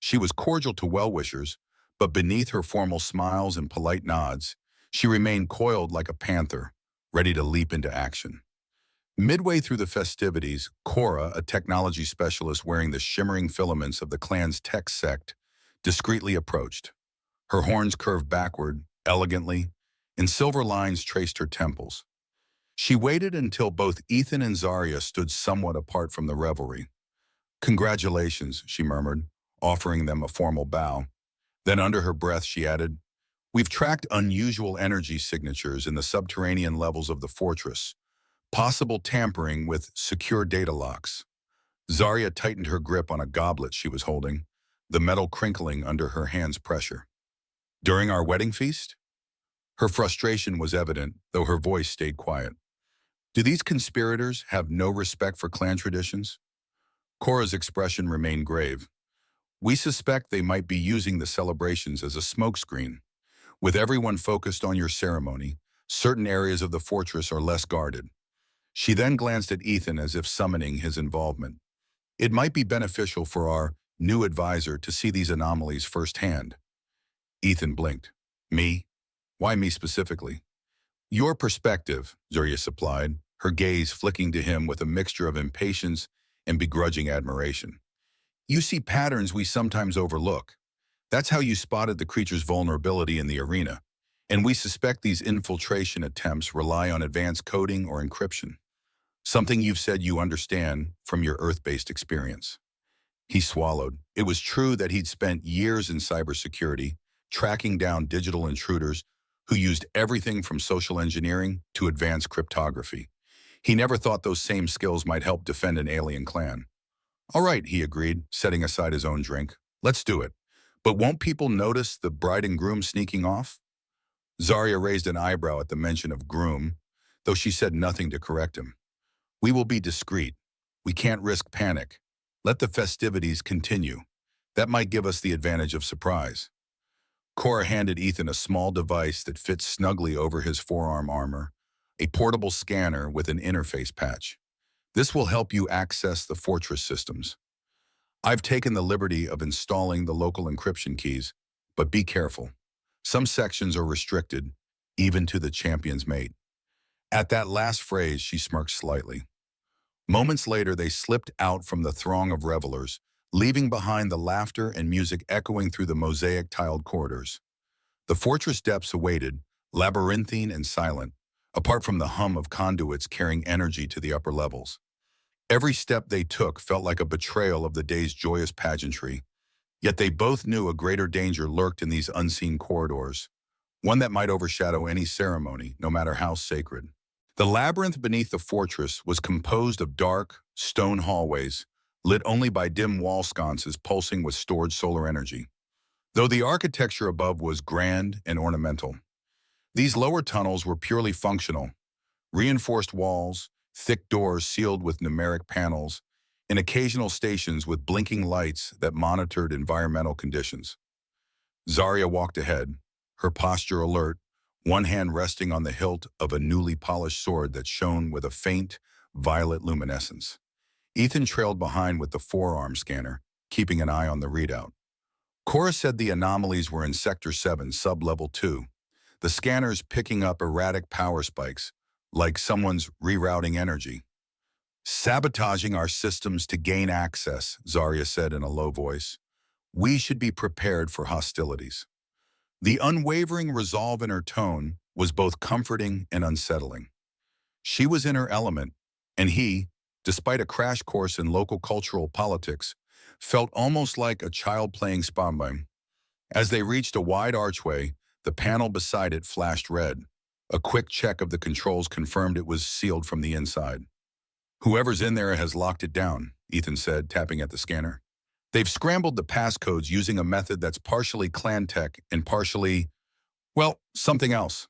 She was cordial to well-wishers, but beneath her formal smiles and polite nods, she remained coiled like a panther, ready to leap into action. Midway through the festivities, Cora, a technology specialist wearing the shimmering filaments of the clan's tech sect, discreetly approached. Her horns curved backward, elegantly, and silver lines traced her temples. She waited until both Ethan and Zarya stood somewhat apart from the revelry. "Congratulations," she murmured, offering them a formal bow. Then under her breath she added, "We've tracked unusual energy signatures in the subterranean levels of the fortress, possible tampering with secure data locks." Zarya tightened her grip on a goblet she was holding, the metal crinkling under her hand's pressure. "During our wedding feast?" Her frustration was evident, though her voice stayed quiet. "Do these conspirators have no respect for clan traditions?" Cora's expression remained grave. "We suspect they might be using the celebrations as a smokescreen. With everyone focused on your ceremony, certain areas of the fortress are less guarded." She then glanced at Ethan as if summoning his involvement. "It might be beneficial for our new advisor to see these anomalies firsthand." Ethan blinked. "Me? Why me specifically?" "Your perspective," Zarya supplied, her gaze flicking to him with a mixture of impatience and begrudging admiration. "You see patterns we sometimes overlook. That's how you spotted the creature's vulnerability in the arena, and we suspect these infiltration attempts rely on advanced coding or encryption. Something you've said you understand from your Earth-based experience." He swallowed. It was true that he'd spent years in cybersecurity, tracking down digital intruders who used everything from social engineering to advanced cryptography. He never thought those same skills might help defend an alien clan. "All right," he agreed, setting aside his own drink. "Let's do it. But won't people notice the bride and groom sneaking off?" Zarya raised an eyebrow at the mention of groom, though she said nothing to correct him. "We will be discreet. We can't risk panic. Let the festivities continue. That might give us the advantage of surprise." Cora handed Ethan a small device that fit snugly over his forearm armor, a portable scanner with an interface patch. "This will help you access the fortress systems. I've taken the liberty of installing the local encryption keys, but be careful. Some sections are restricted, even to the champion's mate." At that last phrase, she smirked slightly. Moments later, they slipped out from the throng of revelers, leaving behind the laughter and music echoing through the mosaic-tiled corridors. The fortress depths awaited, labyrinthine and silent, apart from the hum of conduits carrying energy to the upper levels. Every step they took felt like a betrayal of the day's joyous pageantry, yet they both knew a greater danger lurked in these unseen corridors, one that might overshadow any ceremony, no matter how sacred. The labyrinth beneath the fortress was composed of dark, stone hallways, lit only by dim wall sconces pulsing with stored solar energy. Though the architecture above was grand and ornamental, these lower tunnels were purely functional. Reinforced walls, thick doors sealed with numeric panels, and occasional stations with blinking lights that monitored environmental conditions. Zarya walked ahead, her posture alert, one hand resting on the hilt of a newly polished sword that shone with a faint, violet luminescence. Ethan trailed behind with the forearm scanner, keeping an eye on the readout. Cora said the anomalies were in Sector 7, Sub-Level 2, the scanners picking up erratic power spikes, like someone's rerouting energy. "Sabotaging our systems to gain access," Zarya said in a low voice. "We should be prepared for hostilities." The unwavering resolve in her tone was both comforting and unsettling. She was in her element, and he, despite a crash course in local cultural politics, felt almost like a child playing Spambang. As they reached a wide archway, the panel beside it flashed red. A quick check of the controls confirmed it was sealed from the inside. "Whoever's in there has locked it down," Ethan said, tapping at the scanner. "They've scrambled the passcodes using a method that's partially clan tech and partially, well, something else."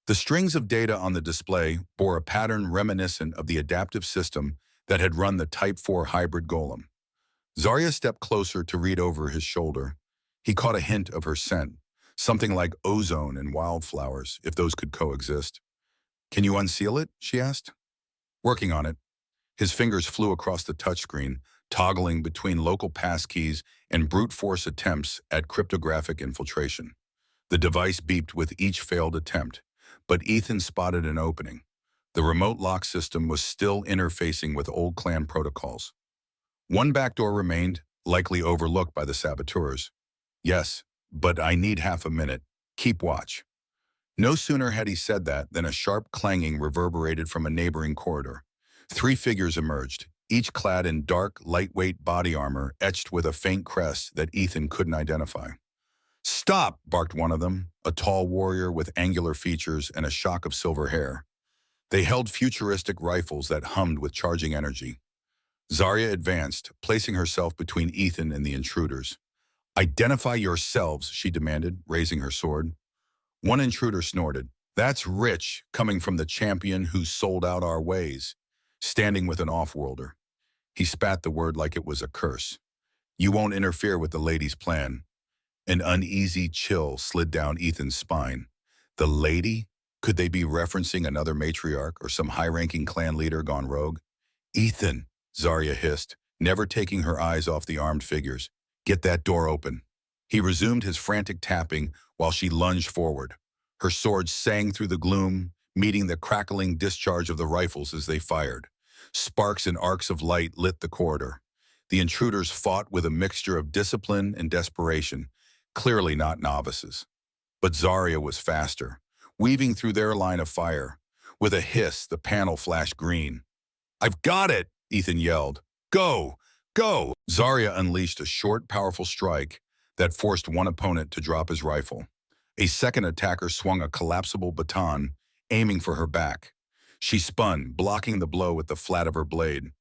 The strings of data on the display bore a pattern reminiscent of the adaptive system that had run the Type 4 hybrid golem. Zarya stepped closer to read over his shoulder. He caught a hint of her scent, something like ozone and wildflowers, if those could coexist. "Can you unseal it?" she asked. "Working on it." His fingers flew across the touchscreen, toggling between local passkeys and brute force attempts at cryptographic infiltration. The device beeped with each failed attempt, but Ethan spotted an opening. The remote lock system was still interfacing with old clan protocols. One backdoor remained, likely overlooked by the saboteurs. "Yes, but I need half a minute. Keep watch." No sooner had he said that than a sharp clanging reverberated from a neighboring corridor. Three figures emerged, each clad in dark, lightweight body armor etched with a faint crest that Ethan couldn't identify. "Stop!" barked one of them, a tall warrior with angular features and a shock of silver hair. They held futuristic rifles that hummed with charging energy. Zarya advanced, placing herself between Ethan and the intruders. "Identify yourselves," she demanded, raising her sword. One intruder snorted. "That's rich, coming from the champion who sold out our ways," standing with an off-worlder. He spat the word like it was a curse. "You won't interfere with the lady's plan." An uneasy chill slid down Ethan's spine. The lady? Could they be referencing another matriarch or some high-ranking clan leader gone rogue? "Ethan," Zarya hissed, never taking her eyes off the armed figures. "Get that door open." He resumed his frantic tapping while she lunged forward. Her sword sang through the gloom, meeting the crackling discharge of the rifles as they fired. Sparks and arcs of light lit the corridor. The intruders fought with a mixture of discipline and desperation, clearly not novices. But Zarya was faster, weaving through their line of fire. With a hiss, the panel flashed green. "I've got it!" Ethan yelled. "Go! Go!" Zarya unleashed a short, powerful strike that forced one opponent to drop his rifle. A second attacker swung a collapsible baton, aiming for her back. She spun, blocking the blow with the flat of her blade.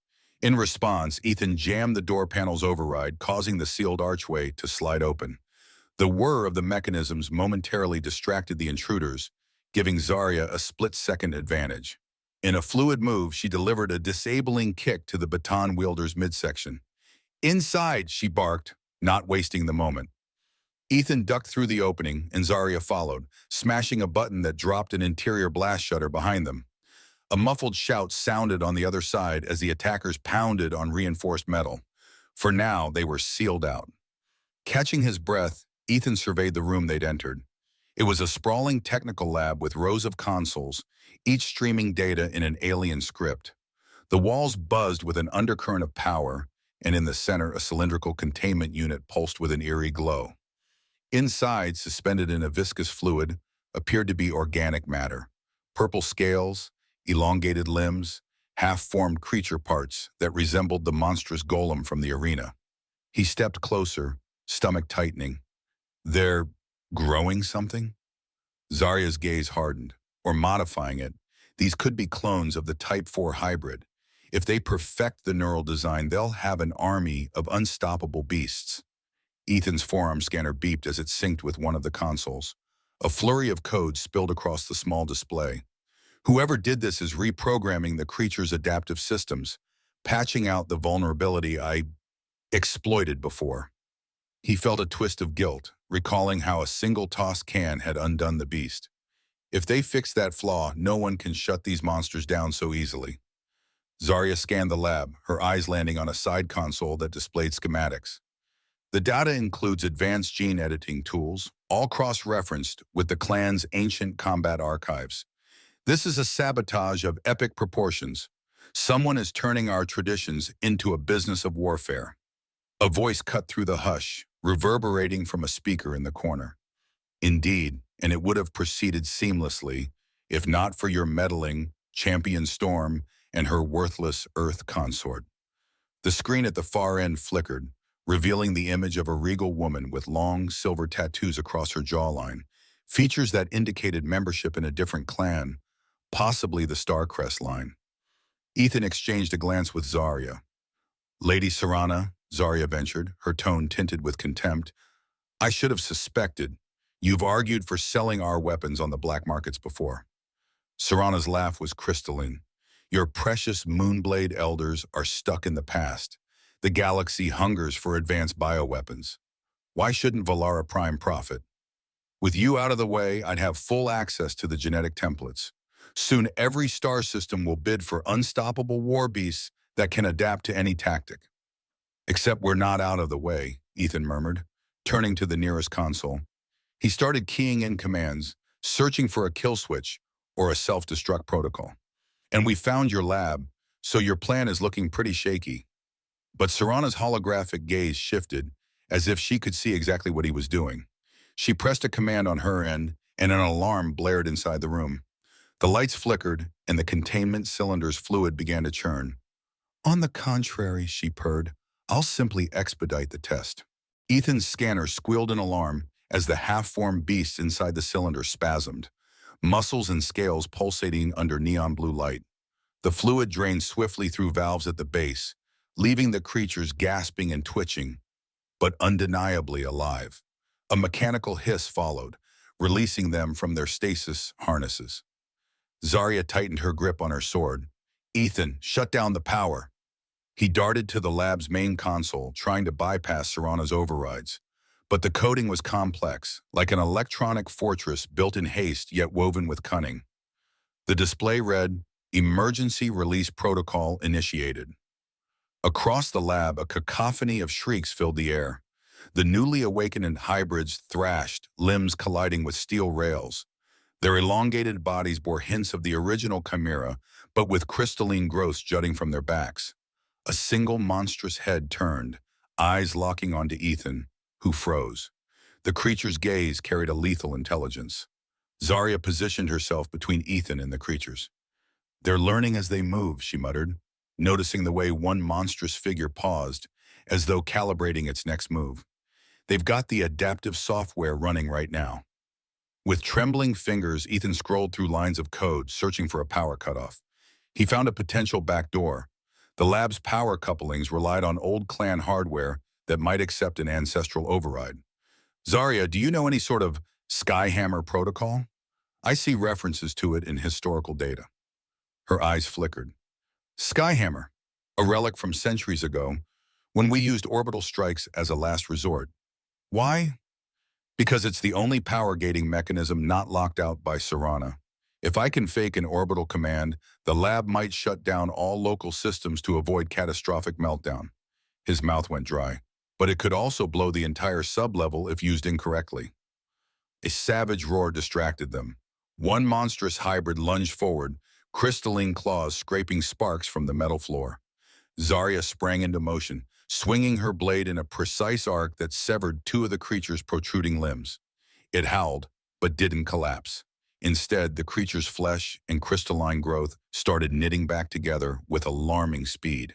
In response, Ethan jammed the door panel's override, causing the sealed archway to slide open. The whir of the mechanisms momentarily distracted the intruders, giving Zarya a split-second advantage. In a fluid move, she delivered a disabling kick to the baton wielder's midsection. "Inside!" she barked, not wasting the moment. Ethan ducked through the opening, and Zarya followed, smashing a button that dropped an interior blast shutter behind them. A muffled shout sounded on the other side as the attackers pounded on reinforced metal. For now, they were sealed out. Catching his breath, Ethan surveyed the room they'd entered. It was a sprawling technical lab with rows of consoles, each streaming data in an alien script. The walls buzzed with an undercurrent of power, and in the center, a cylindrical containment unit pulsed with an eerie glow. Inside, suspended in a viscous fluid, appeared to be organic matter. Purple scales, elongated limbs, half-formed creature parts that resembled the monstrous golem from the arena. He stepped closer, stomach tightening. "They're growing something?" Zarya's gaze hardened. "Or modifying it. These could be clones of the Type 4 hybrid. If they perfect the neural design, they'll have an army of unstoppable beasts." Ethan's forearm scanner beeped as it synced with one of the consoles. A flurry of code spilled across the small display. "Whoever did this is reprogramming the creature's adaptive systems, patching out the vulnerability I exploited before." He felt a twist of guilt, recalling how a single tossed can had undone the beast. If they fix that flaw, no one can shut these monsters down so easily. Zarya scanned the lab, her eyes landing on a side console that displayed schematics. The data includes advanced gene editing tools, all cross-referenced with the clan's ancient combat archives. "This is a sabotage of epic proportions. Someone is turning our traditions into a business of warfare." A voice cut through the hush, reverberating from a speaker in the corner. "Indeed, and it would have proceeded seamlessly, if not for your meddling, Champion Storm, and her worthless Earth consort." The screen at the far end flickered, revealing the image of a regal woman with long, silver tattoos across her jawline, features that indicated membership in a different clan, possibly the Starcrest line. Ethan exchanged a glance with Zarya. "Lady Serana," Zarya ventured, her tone tinted with contempt, "I should have suspected. You've argued for selling our weapons on the black markets before." Serana's laugh was crystalline. "Your precious Moonblade elders are stuck in the past. The galaxy hungers for advanced bioweapons. Why shouldn't Valara Prime profit? With you out of the way, I'd have full access to the genetic templates. Soon every star system will bid for unstoppable war beasts that can adapt to any tactic." "Except we're not out of the way," Ethan murmured, turning to the nearest console. He started keying in commands, searching for a kill switch or a self-destruct protocol. "And we found your lab, so your plan is looking pretty shaky." But Serana's holographic gaze shifted, as if she could see exactly what he was doing. She pressed a command on her end, and an alarm blared inside the room. The lights flickered, and the containment cylinder's fluid began to churn. On the contrary, she purred, I'll simply expedite the test. Ethan's scanner squealed in alarm as the half-formed beast inside the cylinder spasmed, muscles and scales pulsating under neon blue light. The fluid drained swiftly through valves at the base, leaving the creatures gasping and twitching, but undeniably alive. A mechanical hiss followed, releasing them from their stasis harnesses. Zarya tightened her grip on her sword. Ethan, shut down the power. He darted to the lab's main console, trying to bypass Serana's overrides. But the coding was complex, like an electronic fortress built in haste yet woven with cunning. The display read, Emergency Release Protocol Initiated. Across the lab, a cacophony of shrieks filled the air. The newly awakened hybrids thrashed, limbs colliding with steel rails. Their elongated bodies bore hints of the original chimera, but with crystalline growths jutting from their backs. A single monstrous head turned, eyes locking onto Ethan, who froze. The creature's gaze carried a lethal intelligence. Zarya positioned herself between Ethan and the creatures. They're learning as they move, she muttered, noticing the way one monstrous figure paused, as though calibrating its next move. They've got the adaptive software running right now. With trembling fingers, Ethan scrolled through lines of code, searching for a power cutoff. He found a potential backdoor. The lab's power couplings relied on old clan hardware that might accept an ancestral override. Zarya, do you know any sort of Skyhammer protocol? I see references to it in historical data. Her eyes flickered. Skyhammer, a relic from centuries ago, when we used orbital strikes as a last resort. Why? Because it's the only power gating mechanism not locked out by Serana. If I can fake an orbital command, the lab might shut down all local systems to avoid catastrophic meltdown. His mouth went dry. But it could also blow the entire sublevel if used incorrectly. A savage roar distracted them. One monstrous hybrid lunged forward, crystalline claws scraping sparks from the metal floor. Zarya sprang into motion, swinging her blade in a precise arc that severed two of the creature's protruding limbs. It howled, but didn't collapse. Instead, the creature's flesh and crystalline growth started knitting back together with alarming speed.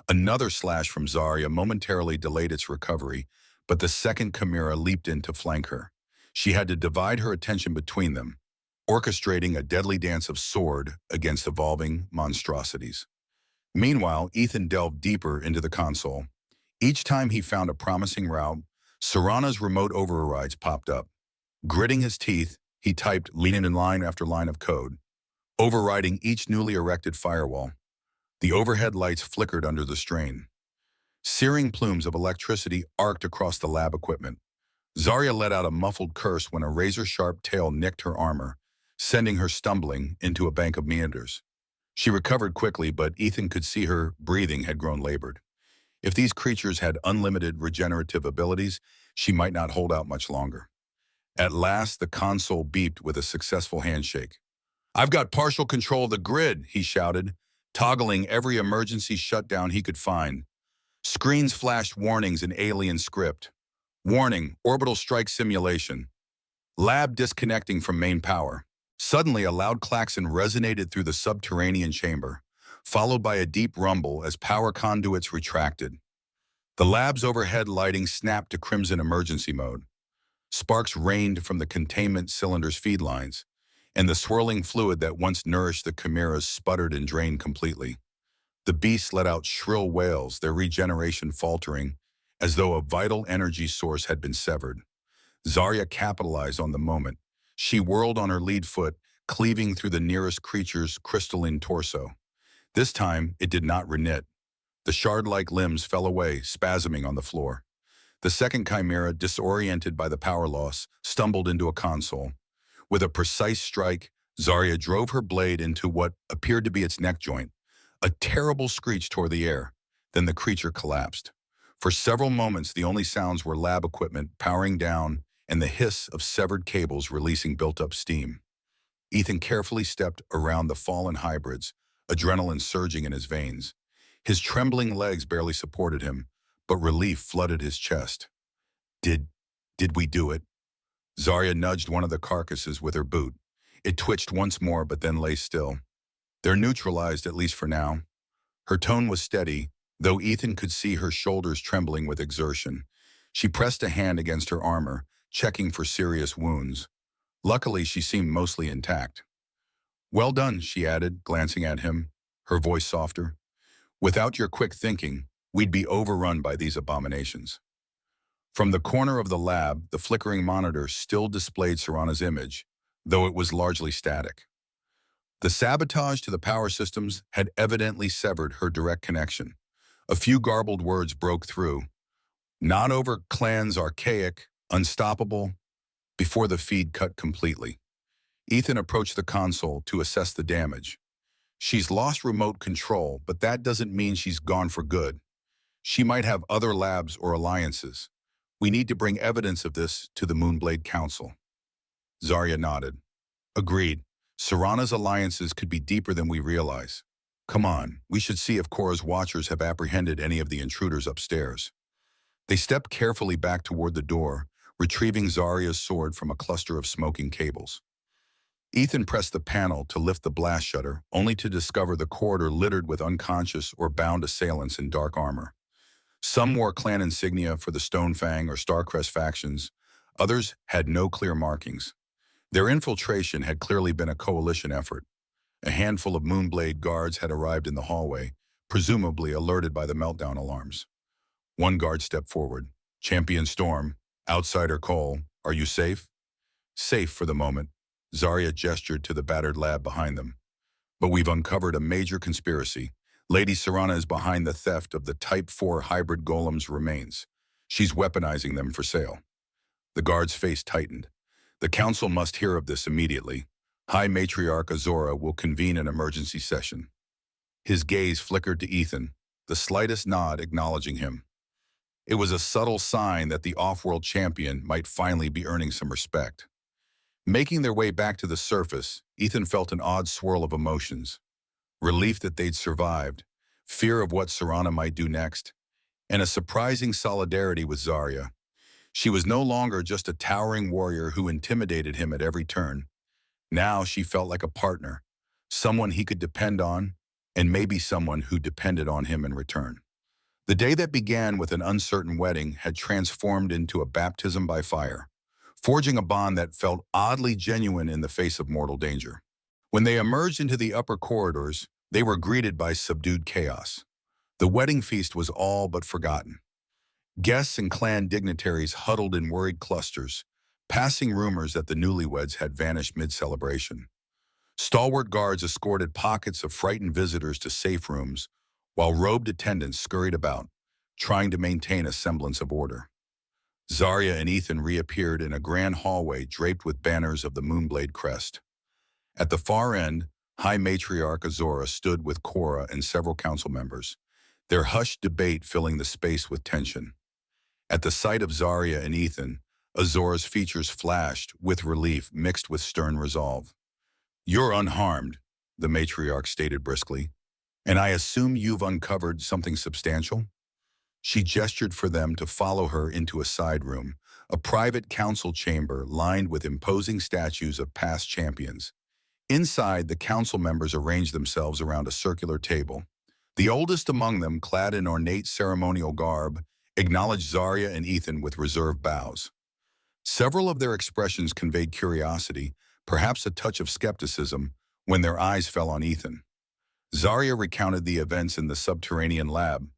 Another slash from Zarya momentarily delayed its recovery, but the second chimera leaped in to flank her. She had to divide her attention between them, orchestrating a deadly dance of sword against evolving monstrosities. Meanwhile, Ethan delved deeper into the console. Each time he found a promising route, Serana's remote overrides popped up. Gritting his teeth, he typed line in line after line of code, overriding each newly erected firewall. The overhead lights flickered under the strain. Searing plumes of electricity arced across the lab equipment. Zarya let out a muffled curse when a razor-sharp tail nicked her armor, sending her stumbling into a bank of meanders. She recovered quickly, but Ethan could see her breathing had grown labored. If these creatures had unlimited regenerative abilities, she might not hold out much longer. At last, the console beeped with a successful handshake. I've got partial control of the grid, he shouted, toggling every emergency shutdown he could find. Screens flashed warnings in alien script. Warning, orbital strike simulation. Lab disconnecting from main power. Suddenly, a loud klaxon resonated through the subterranean chamber, followed by a deep rumble as power conduits retracted. The lab's overhead lighting snapped to crimson emergency mode. Sparks rained from the containment cylinder's feed lines, and the swirling fluid that once nourished the chimeras sputtered and drained completely. The beasts let out shrill wails, their regeneration faltering, as though a vital energy source had been severed. Zarya capitalized on the moment. She whirled on her lead foot, cleaving through the nearest creature's crystalline torso. This time, it did not reknit. The shard-like limbs fell away, spasming on the floor. The second chimera, disoriented by the power loss, stumbled into a console. With a precise strike, Zarya drove her blade into what appeared to be its neck joint. A terrible screech tore the air. Then the creature collapsed. For several moments, the only sounds were lab equipment powering down and the hiss of severed cables releasing built-up steam. Ethan carefully stepped around the fallen hybrids, adrenaline surging in his veins. His trembling legs barely supported him, but relief flooded his chest. Did we do it? Zarya nudged one of the carcasses with her boot. It twitched once more but then lay still. They're neutralized, at least for now. Her tone was steady, though Ethan could see her shoulders trembling with exertion. She pressed a hand against her armor, checking for serious wounds. Luckily, she seemed mostly intact. "Well done," she added, glancing at him, her voice softer. "Without your quick thinking, we'd be overrun by these abominations." From the corner of the lab, the flickering monitor still displayed Serana's image, though it was largely static. The sabotage to the power systems had evidently severed her direct connection. A few garbled words broke through. "Not over Clan's archaic, unstoppable," before the feed cut completely. Ethan approached the console to assess the damage. "She's lost remote control, but that doesn't mean she's gone for good. She might have other labs or alliances. We need to bring evidence of this to the Moonblade Council." Zarya nodded. "Agreed. Serana's alliances could be deeper than we realize. Come on, we should see if Korra's watchers have apprehended any of the intruders upstairs." They stepped carefully back toward the door, retrieving Zarya's sword from a cluster of smoking cables. Ethan pressed the panel to lift the blast shutter, only to discover the corridor littered with unconscious or bound assailants in dark armor. Some wore clan insignia for the Stonefang or Starcrest factions. Others had no clear markings. Their infiltration had clearly been a coalition effort. A handful of Moonblade guards had arrived in the hallway, presumably alerted by the meltdown alarms. One guard stepped forward. "Champion Storm, Outsider Cole, are you safe?" "Safe for the moment." Zarya gestured to the battered lab behind them. "But we've uncovered a major conspiracy. Lady Serana is behind the theft of the Type 4 hybrid golem's remains. She's weaponizing them for sale." The guard's face tightened. "The council must hear of this immediately. High Matriarch Azora will convene an emergency session." His gaze flickered to Ethan, the slightest nod acknowledging him. It was a subtle sign that the off-world champion might finally be earning some respect. Making their way back to the surface, Ethan felt an odd swirl of emotions. Relief that they'd survived, fear of what Serana might do next, and a surprising solidarity with Zarya. She was no longer just a towering warrior who intimidated him at every turn. Now she felt like a partner, someone he could depend on, and maybe someone who depended on him in return. The day that began with an uncertain wedding had transformed into a baptism by fire, forging a bond that felt oddly genuine in the face of mortal danger. When they emerged into the upper corridors, they were greeted by subdued chaos. The wedding feast was all but forgotten. Guests and clan dignitaries huddled in worried clusters, passing rumors that the newlyweds had vanished mid-celebration. Stalwart guards escorted pockets of frightened visitors to safe rooms, while robed attendants scurried about, trying to maintain a semblance of order. Zarya and Ethan reappeared in a grand hallway draped with banners of the Moonblade crest. At the far end, High Matriarch Azora stood with Korra and several council members, their hushed debate filling the space with tension. At the sight of Zarya and Ethan, Azora's features flashed with relief mixed with stern resolve. "You're unharmed," the matriarch stated briskly, "and I assume you've uncovered something substantial?" She gestured for them to follow her into a side room, a private council chamber lined with imposing statues of past champions. Inside, the council members arranged themselves around a circular table. The oldest among them, clad in ornate ceremonial garb, acknowledged Zarya and Ethan with reserved bows. Several of their expressions conveyed curiosity, perhaps a touch of skepticism, when their eyes fell on Ethan. Zarya recounted the events in the subterranean lab.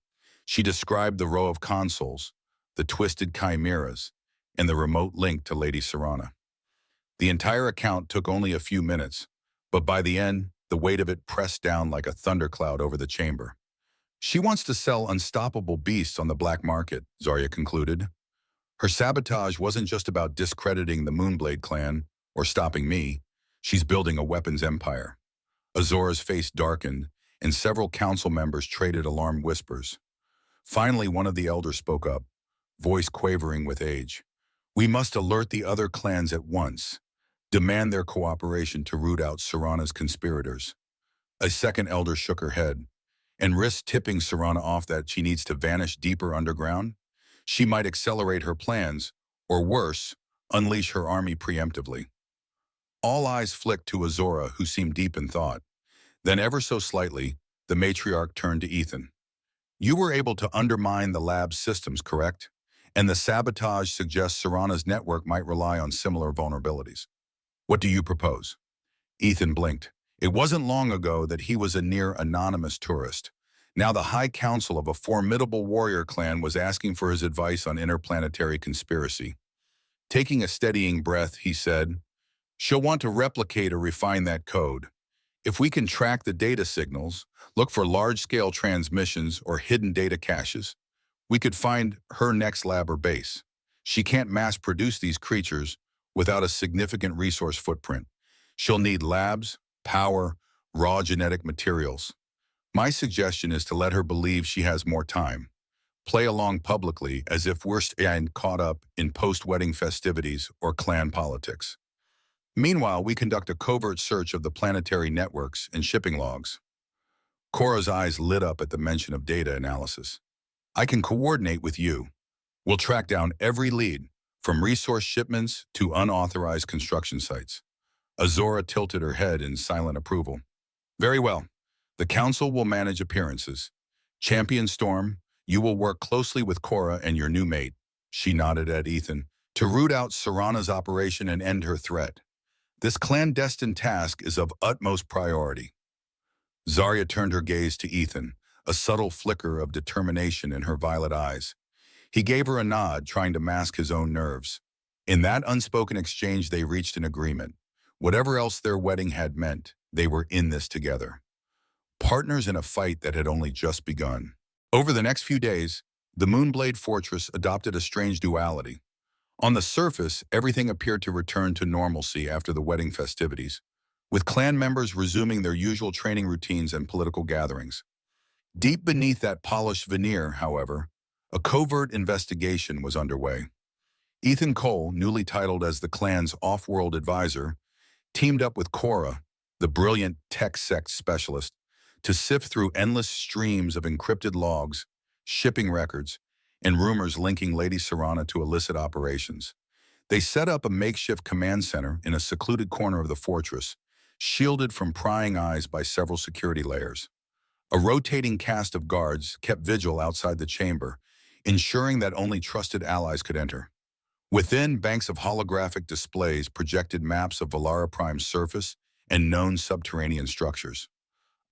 She described the row of consoles, the twisted chimeras, and the remote link to Lady Serana. The entire account took only a few minutes, but by the end, the weight of it pressed down like a thundercloud over the chamber. "She wants to sell unstoppable beasts on the black market," Zarya concluded. "Her sabotage wasn't just about discrediting the Moonblade clan or stopping me. She's building a weapons empire." Azora's face darkened, and several council members traded alarmed whispers. Finally, one of the elders spoke up, voice quavering with age. "We must alert the other clans at once, demand their cooperation to root out Serana's conspirators." A second elder shook her head. "And risk tipping Serana off that she needs to vanish deeper underground? She might accelerate her plans, or worse, unleash her army preemptively. All eyes flicked to Azora, who seemed deep in thought. Then ever so slightly, the matriarch turned to Ethan. You were able to undermine the lab's systems, correct? And the sabotage suggests Serana's network might rely on similar vulnerabilities. What do you propose? Ethan blinked. It wasn't long ago that he was a near anonymous tourist. Now the High Council of a formidable warrior clan was asking for his advice on interplanetary conspiracy. Taking a steadying breath, he said, she'll want to replicate or refine that code. If we can track the data signals, look for large-scale transmissions or hidden data caches, we could find her next lab or base. She can't mass-produce these creatures without a significant resource footprint. She'll need labs, power, raw genetic materials. My suggestion is to let her believe she has more time. Play along publicly as if we're caught up in post-wedding festivities or clan politics. Meanwhile, we conduct a covert search of the planetary networks and shipping logs. Cora's eyes lit up at the mention of data analysis. I can coordinate with you. We'll track down every lead, from resource shipments to unauthorized construction sites. Azora tilted her head in silent approval. Very well. The council will manage appearances. Champion Storm, you will work closely with Cora and your new mate, she nodded at Ethan, to root out Serana's operation and end her threat. This clandestine task is of utmost priority. Zarya turned her gaze to Ethan, a subtle flicker of determination in her violet eyes. He gave her a nod, trying to mask his own nerves. In that unspoken exchange, they reached an agreement. Whatever else their wedding had meant, they were in this together. Partners in a fight that had only just begun. Over the next few days, the Moonblade Fortress adopted a strange duality. On the surface, everything appeared to return to normalcy after the wedding festivities, with clan members resuming their usual training routines and political gatherings. Deep beneath that polished veneer, however, a covert investigation was underway. Ethan Cole, newly titled as the clan's off-world advisor, teamed up with Cora, the brilliant tech sect specialist, to sift through endless streams of encrypted logs, shipping records, and rumors linking Lady Serana to illicit operations. They set up a makeshift command center in a secluded corner of the fortress, shielded from prying eyes by several security layers. A rotating cast of guards kept vigil outside the chamber, ensuring that only trusted allies could enter. Within, banks of holographic displays projected maps of Valara Prime's surface and known subterranean structures.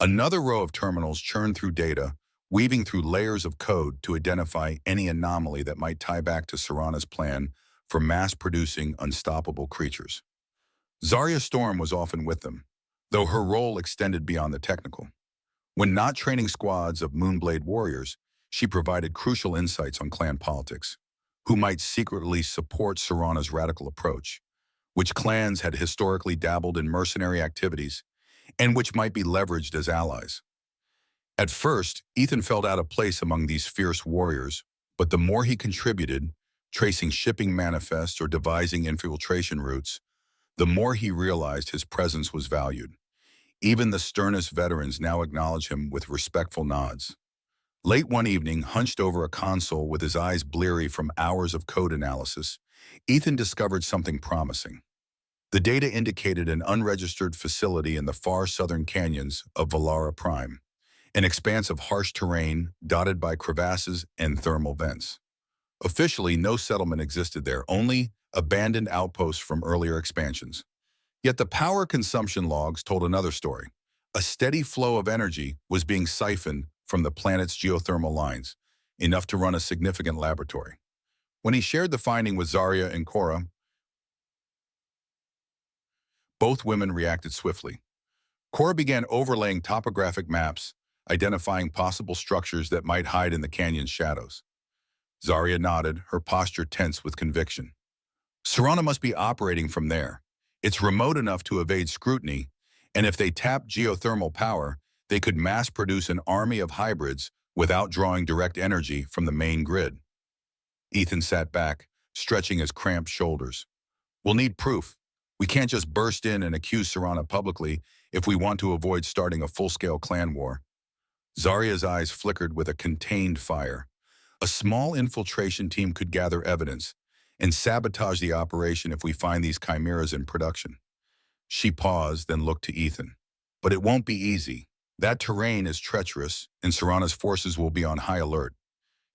Another row of terminals churned through data, weaving through layers of code to identify any anomaly that might tie back to Serana's plan for mass-producing unstoppable creatures. Zarya Storm was often with them, though her role extended beyond the technical. When not training squads of Moonblade warriors, she provided crucial insights on clan politics, who might secretly support Serana's radical approach, which clans had historically dabbled in mercenary activities, and which might be leveraged as allies. At first, Ethan felt out of place among these fierce warriors, but the more he contributed, tracing shipping manifests or devising infiltration routes, the more he realized his presence was valued. Even the sternest veterans now acknowledged him with respectful nods. Late one evening, hunched over a console with his eyes bleary from hours of code analysis, Ethan discovered something promising. The data indicated an unregistered facility in the far southern canyons of Valara Prime, an expanse of harsh terrain dotted by crevasses and thermal vents. Officially, no settlement existed there, only abandoned outposts from earlier expansions. Yet the power consumption logs told another story. A steady flow of energy was being siphoned from the planet's geothermal lines, enough to run a significant laboratory. When he shared the finding with Zarya and Cora, both women reacted swiftly. Cora began overlaying topographic maps, identifying possible structures that might hide in the canyon's shadows. Zarya nodded, her posture tense with conviction. Serana must be operating from there. It's remote enough to evade scrutiny, and if they tap geothermal power, they could mass-produce an army of hybrids without drawing direct energy from the main grid. Ethan sat back, stretching his cramped shoulders. We'll need proof. We can't just burst in and accuse Serana publicly if we want to avoid starting a full-scale clan war. Zarya's eyes flickered with a contained fire. A small infiltration team could gather evidence, and sabotage the operation if we find these chimeras in production. She paused, then looked to Ethan. But it won't be easy. That terrain is treacherous, and Serana's forces will be on high alert.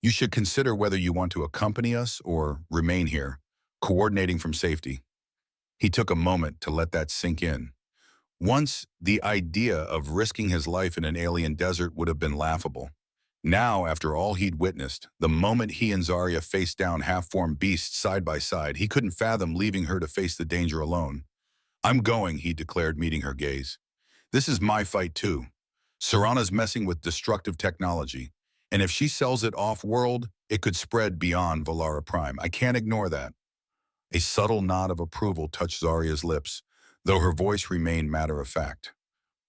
You should consider whether you want to accompany us or remain here, coordinating from safety. He took a moment to let that sink in. Once, the idea of risking his life in an alien desert would have been laughable. Now, after all he'd witnessed, the moment he and Zarya faced down half-formed beasts side by side, he couldn't fathom leaving her to face the danger alone. "I'm going," he declared, meeting her gaze. "This is my fight too. Serana's messing with destructive technology, and if she sells it off-world, it could spread beyond Valara Prime. I can't ignore that." A subtle nod of approval touched Zarya's lips, though her voice remained matter-of-fact.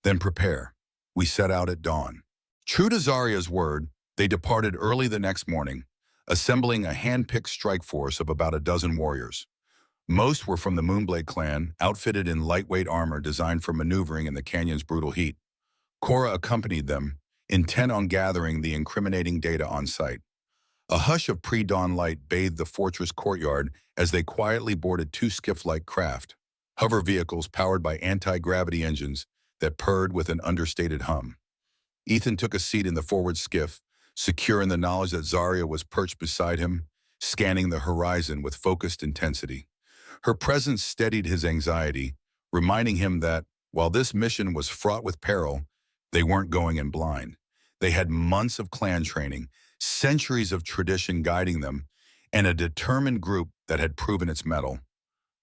"Then prepare." We set out at dawn. True to Zarya's word, they departed early the next morning, assembling a hand-picked strike force of about a dozen warriors. Most were from the Moonblade clan, outfitted in lightweight armor designed for maneuvering in the canyon's brutal heat. Cora accompanied them, intent on gathering the incriminating data on site. A hush of pre-dawn light bathed the fortress courtyard as they quietly boarded two skiff-like craft, hover vehicles powered by anti-gravity engines that purred with an understated hum. Ethan took a seat in the forward skiff, secure in the knowledge that Zarya was perched beside him, scanning the horizon with focused intensity. Her presence steadied his anxiety, reminding him that, while this mission was fraught with peril, they weren't going in blind. They had months of clan training, centuries of tradition guiding them, and a determined group that had proven its mettle.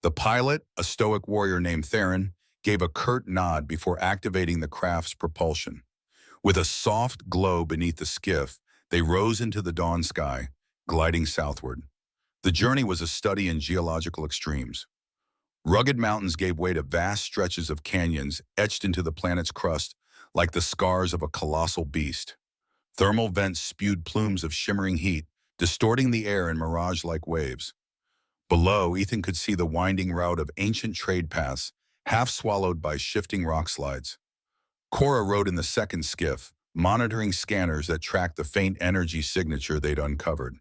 The pilot, a stoic warrior named Theron, gave a curt nod before activating the craft's propulsion. With a soft glow beneath the skiff, they rose into the dawn sky, gliding southward. The journey was a study in geological extremes. Rugged mountains gave way to vast stretches of canyons etched into the planet's crust like the scars of a colossal beast. Thermal vents spewed plumes of shimmering heat, distorting the air in mirage-like waves. Below, Ethan could see the winding route of ancient trade paths, half swallowed by shifting rock slides. Cora rode in the second skiff, monitoring scanners that tracked the faint energy signature they'd uncovered.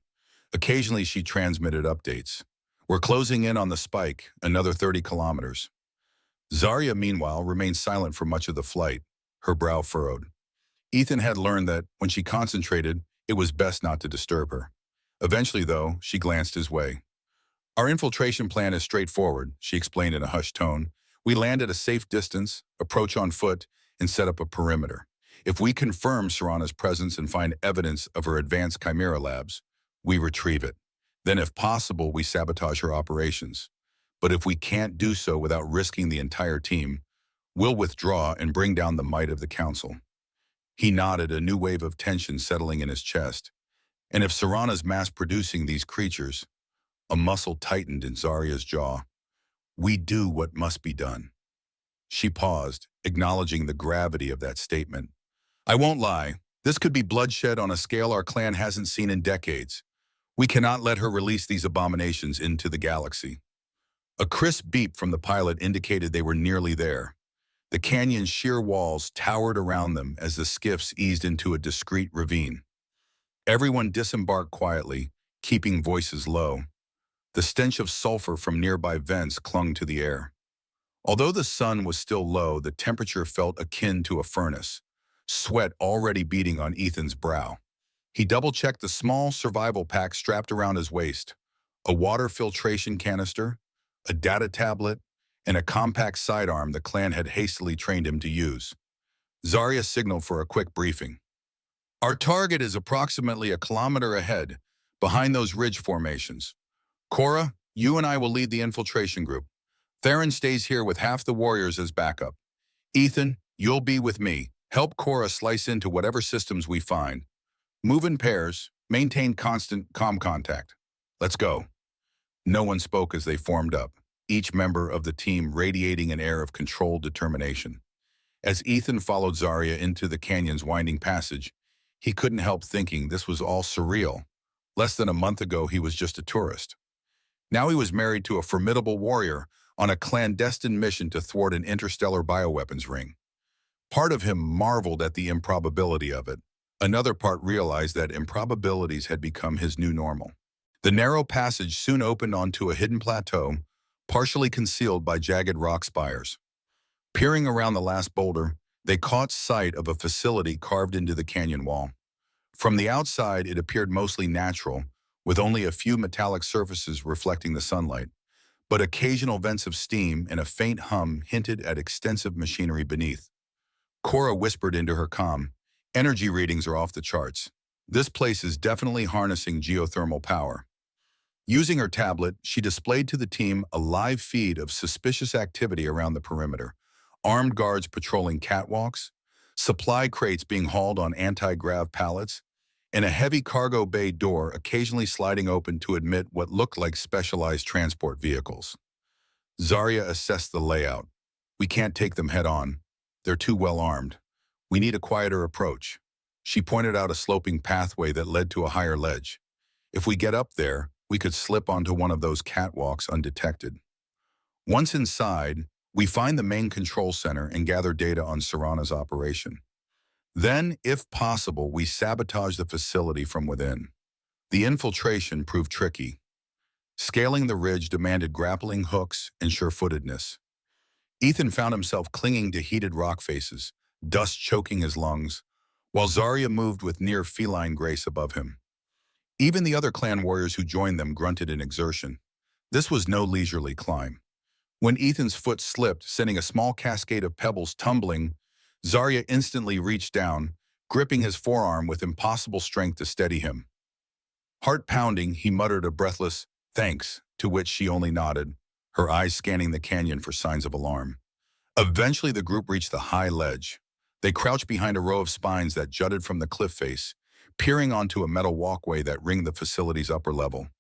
Occasionally, she transmitted updates. "We're closing in on the spike, another 30 kilometers. Zarya, meanwhile, remained silent for much of the flight, her brow furrowed. Ethan had learned that, when she concentrated, it was best not to disturb her. Eventually, though, she glanced his way. "Our infiltration plan is straightforward," she explained in a hushed tone. "We land at a safe distance, approach on foot, and set up a perimeter. If we confirm Serana's presence and find evidence of her advanced chimera labs, we retrieve it. Then, if possible, we sabotage her operations. But if we can't do so without risking the entire team, we'll withdraw and bring down the might of the Council." He nodded, a new wave of tension settling in his chest. And if Serana's mass-producing these creatures, a muscle tightened in Zarya's jaw. "We do what must be done." She paused, acknowledging the gravity of that statement. "I won't lie, this could be bloodshed on a scale our clan hasn't seen in decades. We cannot let her release these abominations into the galaxy." A crisp beep from the pilot indicated they were nearly there. The canyon's sheer walls towered around them as the skiffs eased into a discreet ravine. Everyone disembarked quietly, keeping voices low. The stench of sulfur from nearby vents clung to the air. Although the sun was still low, the temperature felt akin to a furnace, sweat already beading on Ethan's brow. He double-checked the small survival pack strapped around his waist, a water filtration canister, a data tablet, and a compact sidearm the clan had hastily trained him to use. Zarya signaled for a quick briefing. "Our target is approximately a kilometer ahead, behind those ridge formations. Cora, you and I will lead the infiltration group. Theron stays here with half the warriors as backup. Ethan, you'll be with me. Help Cora slice into whatever systems we find. Move in pairs, maintain constant comm contact. Let's go." No one spoke as they formed up, each member of the team radiating an air of controlled determination. As Ethan followed Zarya into the canyon's winding passage, he couldn't help thinking this was all surreal. Less than a month ago, he was just a tourist. Now he was married to a formidable warrior on a clandestine mission to thwart an interstellar bioweapons ring. Part of him marveled at the improbability of it. Another part realized that improbabilities had become his new normal. The narrow passage soon opened onto a hidden plateau, partially concealed by jagged rock spires. Peering around the last boulder, they caught sight of a facility carved into the canyon wall. From the outside, it appeared mostly natural, with only a few metallic surfaces reflecting the sunlight. But occasional vents of steam and a faint hum hinted at extensive machinery beneath. Cora whispered into her comm, "Energy readings are off the charts. This place is definitely harnessing geothermal power." Using her tablet, she displayed to the team a live feed of suspicious activity around the perimeter. Armed guards patrolling catwalks, supply crates being hauled on anti-grav pallets, and a heavy cargo bay door occasionally sliding open to admit what looked like specialized transport vehicles. Zarya assessed the layout. "We can't take them head-on. They're too well armed. We need a quieter approach." She pointed out a sloping pathway that led to a higher ledge. "If we get up there, we could slip onto one of those catwalks undetected." Once inside, we find the main control center and gather data on Serana's operation. Then, if possible, we sabotage the facility from within. The infiltration proved tricky. Scaling the ridge demanded grappling hooks and sure-footedness. Ethan found himself clinging to heated rock faces, dust choking his lungs, while Zarya moved with near feline grace above him. Even the other clan warriors who joined them grunted in exertion. This was no leisurely climb. When Ethan's foot slipped, sending a small cascade of pebbles tumbling, Zarya instantly reached down, gripping his forearm with impossible strength to steady him. Heart pounding, he muttered a breathless, "Thanks," to which she only nodded, her eyes scanning the canyon for signs of alarm. Eventually, the group reached the high ledge. They crouched behind a row of spines that jutted from the cliff face, peering onto a metal walkway that ringed the facility's upper level.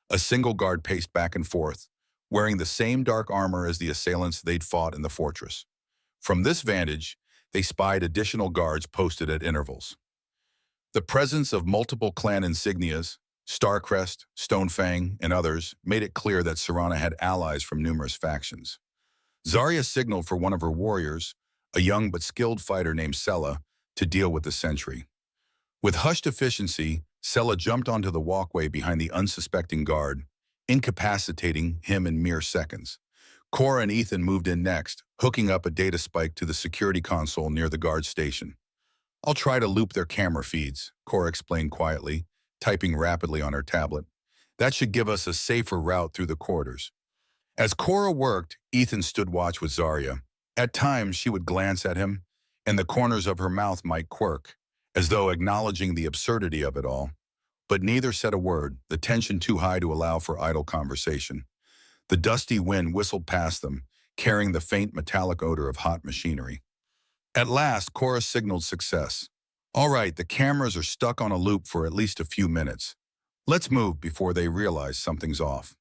A single guard paced back and forth, wearing the same dark armor as the assailants they'd fought in the fortress. From this vantage, they spied additional guards posted at intervals. The presence of multiple clan insignias, Starcrest, Stonefang, and others, made it clear that Serana had allies from numerous factions. Zarya signaled for one of her warriors, a young but skilled fighter named Sela, to deal with the sentry. With hushed efficiency, Sela jumped onto the walkway behind the unsuspecting guard, incapacitating him in mere seconds. Cora and Ethan moved in next, hooking up a data spike to the security console near the guard station. "I'll try to loop their camera feeds," Cora explained quietly, typing rapidly on her tablet. "That should give us a safer route through the corridors." As Cora worked, Ethan stood watch with Zarya. At times, she would glance at him, and the corners of her mouth might quirk, as though acknowledging the absurdity of it all. But neither said a word, the tension too high to allow for idle conversation. The dusty wind whistled past them, carrying the faint metallic odor of hot machinery. At last, Cora signaled success. "All right, the cameras are stuck on a loop for at least a few minutes. Let's move before they realize something's off."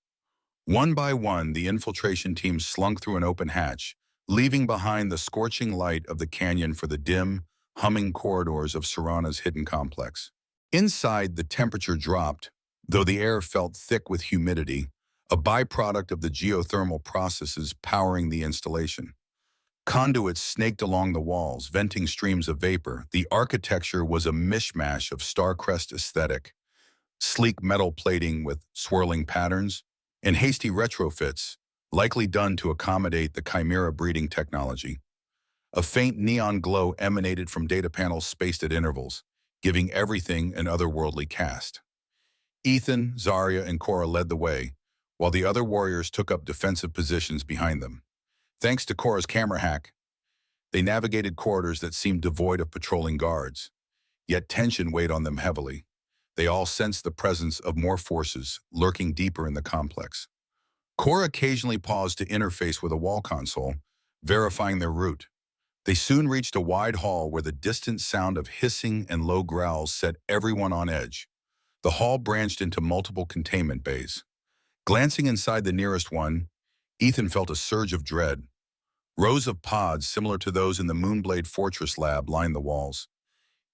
One by one, the infiltration team slunk through an open hatch, leaving behind the scorching light of the canyon for the dim, humming corridors of Serana's hidden complex. Inside, the temperature dropped, though the air felt thick with humidity, a byproduct of the geothermal processes powering the installation. Conduits snaked along the walls, venting streams of vapor. The architecture was a mishmash of Starcrest aesthetic, sleek metal plating with swirling patterns, and hasty retrofits, likely done to accommodate the Chimera breeding technology. A faint neon glow emanated from data panels spaced at intervals, giving everything an otherworldly cast. Ethan, Zarya, and Cora led the way, while the other warriors took up defensive positions behind them. Thanks to Cora's camera hack, they navigated corridors that seemed devoid of patrolling guards, yet tension weighed on them heavily. They all sensed the presence of more forces lurking deeper in the complex. Cora occasionally paused to interface with a wall console, verifying their route. They soon reached a wide hall where the distant sound of hissing and low growls set everyone on edge. The hall branched into multiple containment bays. Glancing inside the nearest one, Ethan felt a surge of dread. Rows of pods similar to those in the Moonblade Fortress lab lined the walls,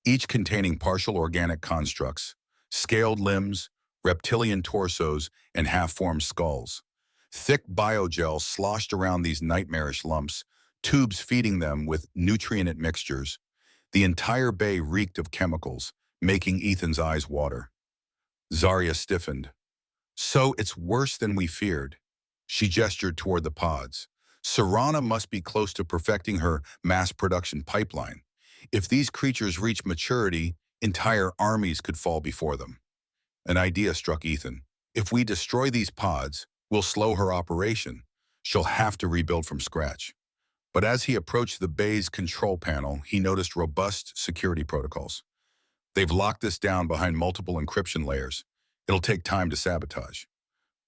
each containing partial organic constructs, scaled limbs, reptilian torsos, and half-formed skulls. Thick biogel sloshed around these nightmarish lumps, tubes feeding them with nutrient mixtures. The entire bay reeked of chemicals, making Ethan's eyes water. Zarya stiffened. So it's worse than we feared. She gestured toward the pods. Serana must be close to perfecting her mass production pipeline. If these creatures reach maturity, entire armies could fall before them. An idea struck Ethan. If we destroy these pods, we'll slow her operation. She'll have to rebuild from scratch. But as he approached the bay's control panel, he noticed robust security protocols. They've locked this down behind multiple encryption layers. It'll take time to sabotage.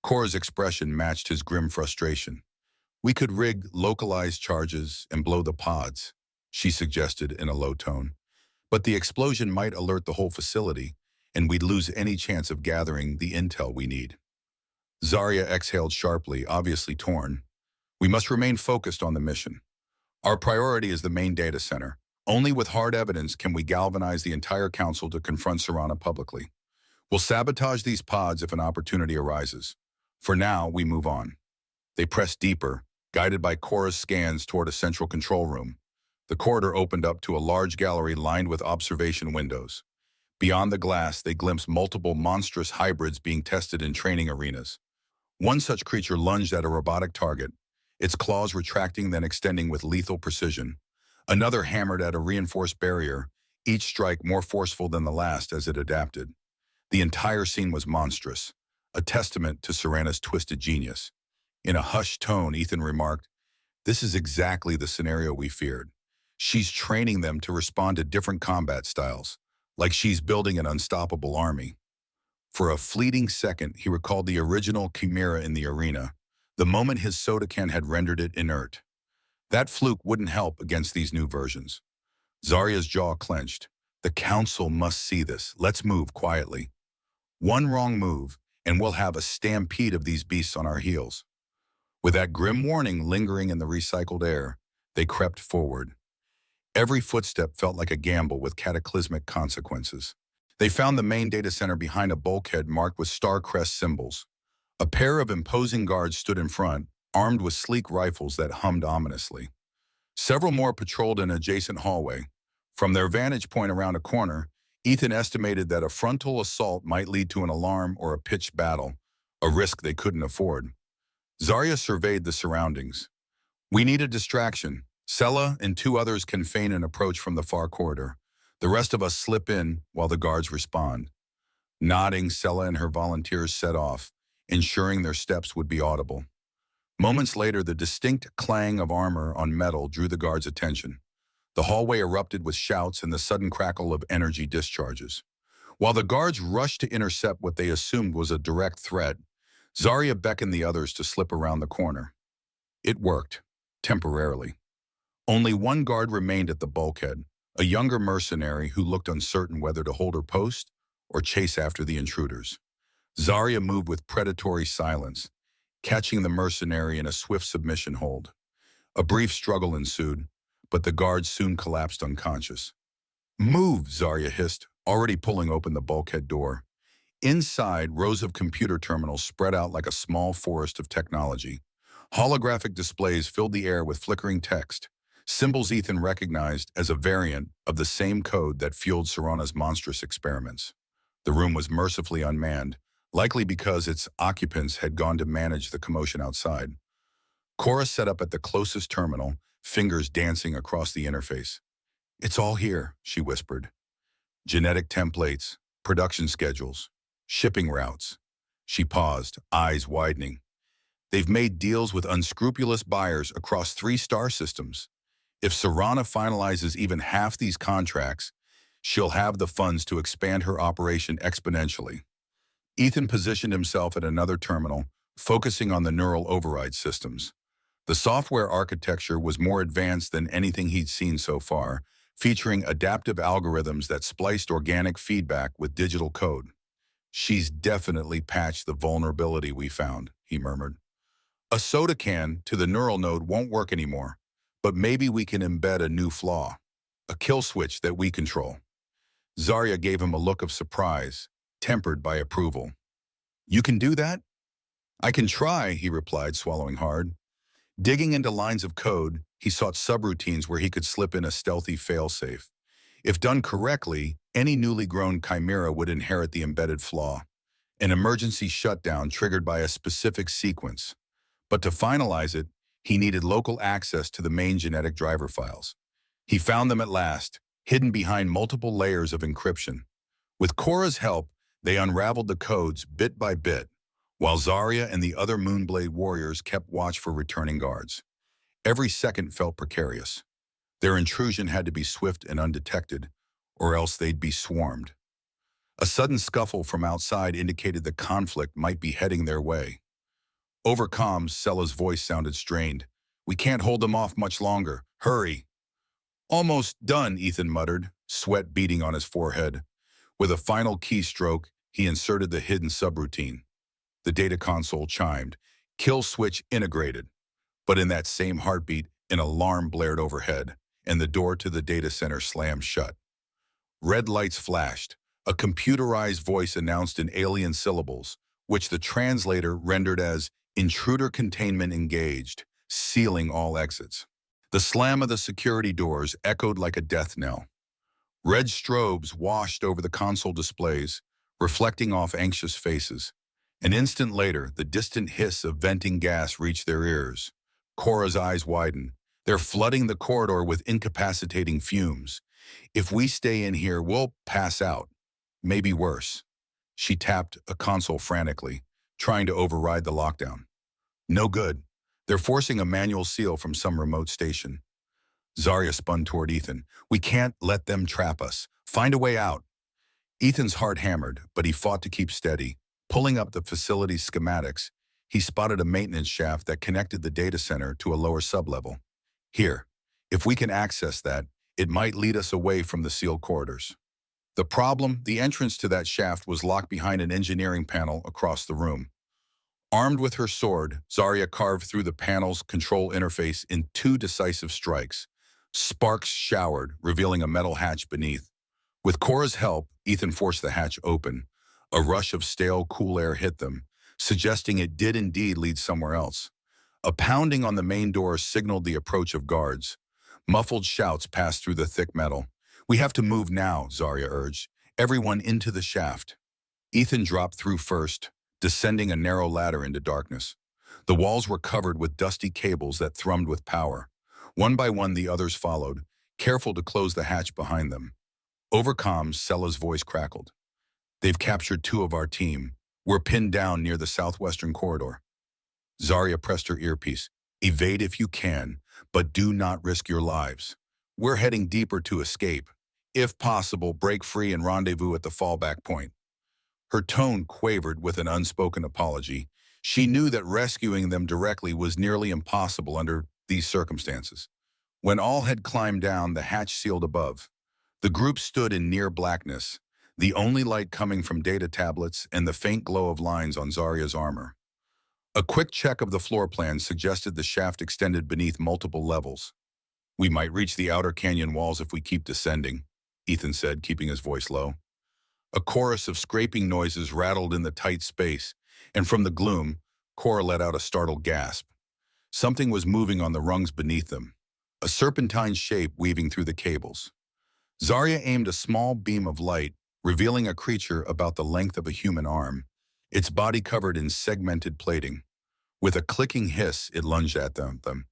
Cora's expression matched his grim frustration. We could rig localized charges and blow the pods, she suggested in a low tone. But the explosion might alert the whole facility, and we'd lose any chance of gathering the intel we need. Zarya exhaled sharply, obviously torn. We must remain focused on the mission. Our priority is the main data center. Only with hard evidence can we galvanize the entire council to confront Serana publicly. We'll sabotage these pods if an opportunity arises. For now, we move on. They pressed deeper, guided by Cora's scans toward a central control room. The corridor opened up to a large gallery lined with observation windows. Beyond the glass, they glimpsed multiple monstrous hybrids being tested in training arenas. One such creature lunged at a robotic target, its claws retracting then extending with lethal precision. Another hammered at a reinforced barrier, each strike more forceful than the last as it adapted. The entire scene was monstrous, a testament to Serana's twisted genius. In a hushed tone, Ethan remarked, "This is exactly the scenario we feared. She's training them to respond to different combat styles, like she's building an unstoppable army." For a fleeting second, he recalled the original Chimera in the arena, the moment his soda can had rendered it inert. That fluke wouldn't help against these new versions. Zarya's jaw clenched. The council must see this. Let's move quietly. One wrong move, and we'll have a stampede of these beasts on our heels. With that grim warning lingering in the recycled air, they crept forward. Every footstep felt like a gamble with cataclysmic consequences. They found the main data center behind a bulkhead marked with star crest symbols. A pair of imposing guards stood in front, armed with sleek rifles that hummed ominously. Several more patrolled an adjacent hallway. From their vantage point around a corner, Ethan estimated that a frontal assault might lead to an alarm or a pitched battle, a risk they couldn't afford. Zarya surveyed the surroundings. "We need a distraction. Sella and two others can feign an approach from the far corridor. The rest of us slip in while the guards respond." Nodding, Sella and her volunteers set off, ensuring their steps would be audible. Moments later, the distinct clang of armor on metal drew the guards' attention. The hallway erupted with shouts and the sudden crackle of energy discharges. While the guards rushed to intercept what they assumed was a direct threat, Zarya beckoned the others to slip around the corner. It worked, temporarily. Only one guard remained at the bulkhead, a younger mercenary who looked uncertain whether to hold her post or chase after the intruders. Zarya moved with predatory silence, catching the mercenary in a swift submission hold. A brief struggle ensued, but the guards soon collapsed unconscious. "Move," Zarya hissed, already pulling open the bulkhead door. Inside, rows of computer terminals spread out like a small forest of technology. Holographic displays filled the air with flickering text, symbols Ethan recognized as a variant of the same code that fueled Serana's monstrous experiments. The room was mercifully unmanned, likely because its occupants had gone to manage the commotion outside. Cora set up at the closest terminal, fingers dancing across the interface. "It's all here," she whispered. "Genetic templates, production schedules, shipping routes." She paused, eyes widening. "They've made deals with unscrupulous buyers across 3 star systems. If Serana finalizes even half these contracts, she'll have the funds to expand her operation exponentially." Ethan positioned himself at another terminal, focusing on the neural override systems. The software architecture was more advanced than anything he'd seen so far, featuring adaptive algorithms that spliced organic feedback with digital code. "She's definitely patched the vulnerability we found," he murmured. "A soda can to the neural node won't work anymore, but maybe we can embed a new flaw, a kill switch that we control." Zarya gave him a look of surprise, tempered by approval. "You can do that?" "I can try," he replied, swallowing hard. Digging into lines of code, he sought subroutines where he could slip in a stealthy failsafe. If done correctly, any newly grown chimera would inherit the embedded flaw. an emergency shutdown triggered by a specific sequence. But to finalize it, he needed local access to the main genetic driver files. He found them at last, hidden behind multiple layers of encryption. With Korra's help, they unraveled the codes bit by bit, while Zarya and the other Moonblade warriors kept watch for returning guards. Every second felt precarious. Their intrusion had to be swift and undetected, or else they'd be swarmed. A sudden scuffle from outside indicated the conflict might be heading their way. Over comms, Sella's voice sounded strained. "We can't hold them off much longer. Hurry." "Almost done," Ethan muttered, sweat beading on his forehead. With a final keystroke, he inserted the hidden subroutine. The data console chimed. "Kill switch integrated." But in that same heartbeat, an alarm blared overhead, and the door to the data center slammed shut. Red lights flashed. A computerized voice announced in alien syllables, which the translator rendered as "intruder containment engaged, sealing all exits." The slam of the security doors echoed like a death knell. Red strobes washed over the console displays, reflecting off anxious faces. An instant later, the distant hiss of venting gas reached their ears. Korra's eyes widened. "They're flooding the corridor with incapacitating fumes. If we stay in here, we'll pass out. Maybe worse." She tapped a console frantically, trying to override the lockdown. No good. They're forcing a manual seal from some remote station. Zarya spun toward Ethan. "We can't let them trap us. Find a way out." Ethan's heart hammered, but he fought to keep steady. Pulling up the facility's schematics, he spotted a maintenance shaft that connected the data center to a lower sublevel. "Here, if we can access that, it might lead us away from the sealed corridors." The problem, the entrance to that shaft was locked behind an engineering panel across the room. Armed with her sword, Zarya carved through the panel's control interface in 2 decisive strikes. Sparks showered, revealing a metal hatch beneath. With Korra's help, Ethan forced the hatch open. A rush of stale, cool air hit them, suggesting it did indeed lead somewhere else. A pounding on the main door signaled the approach of guards. Muffled shouts passed through the thick metal. "We have to move now," Zarya urged. "Everyone into the shaft." Ethan dropped through first, descending a narrow ladder into darkness. The walls were covered with dusty cables that thrummed with power. One by one, the others followed, careful to close the hatch behind them. Over comms, Sella's voice crackled. "They've captured 2 of our team. We're pinned down near the southwestern corridor." Zarya pressed her earpiece. "Evade if you can, but do not risk your lives. We're heading deeper to escape. If possible, break free and rendezvous at the fallback point." Her tone quavered with an unspoken apology. She knew that rescuing them directly was nearly impossible under these circumstances. When all had climbed down, the hatch sealed above. The group stood in near blackness, the only light coming from data tablets and the faint glow of lines on Zarya's armor. A quick check of the floor plan suggested the shaft extended beneath multiple levels. "We might reach the outer canyon walls if we keep descending," Ethan said, keeping his voice low. A chorus of scraping noises rattled in the tight space, and from the gloom, Korra let out a startled gasp. Something was moving on the rungs beneath them, a serpentine shape weaving through the cables. Zarya aimed a small beam of light, revealing a creature about the length of a human arm, its body covered in segmented plating. With a clicking hiss, it lunged at them.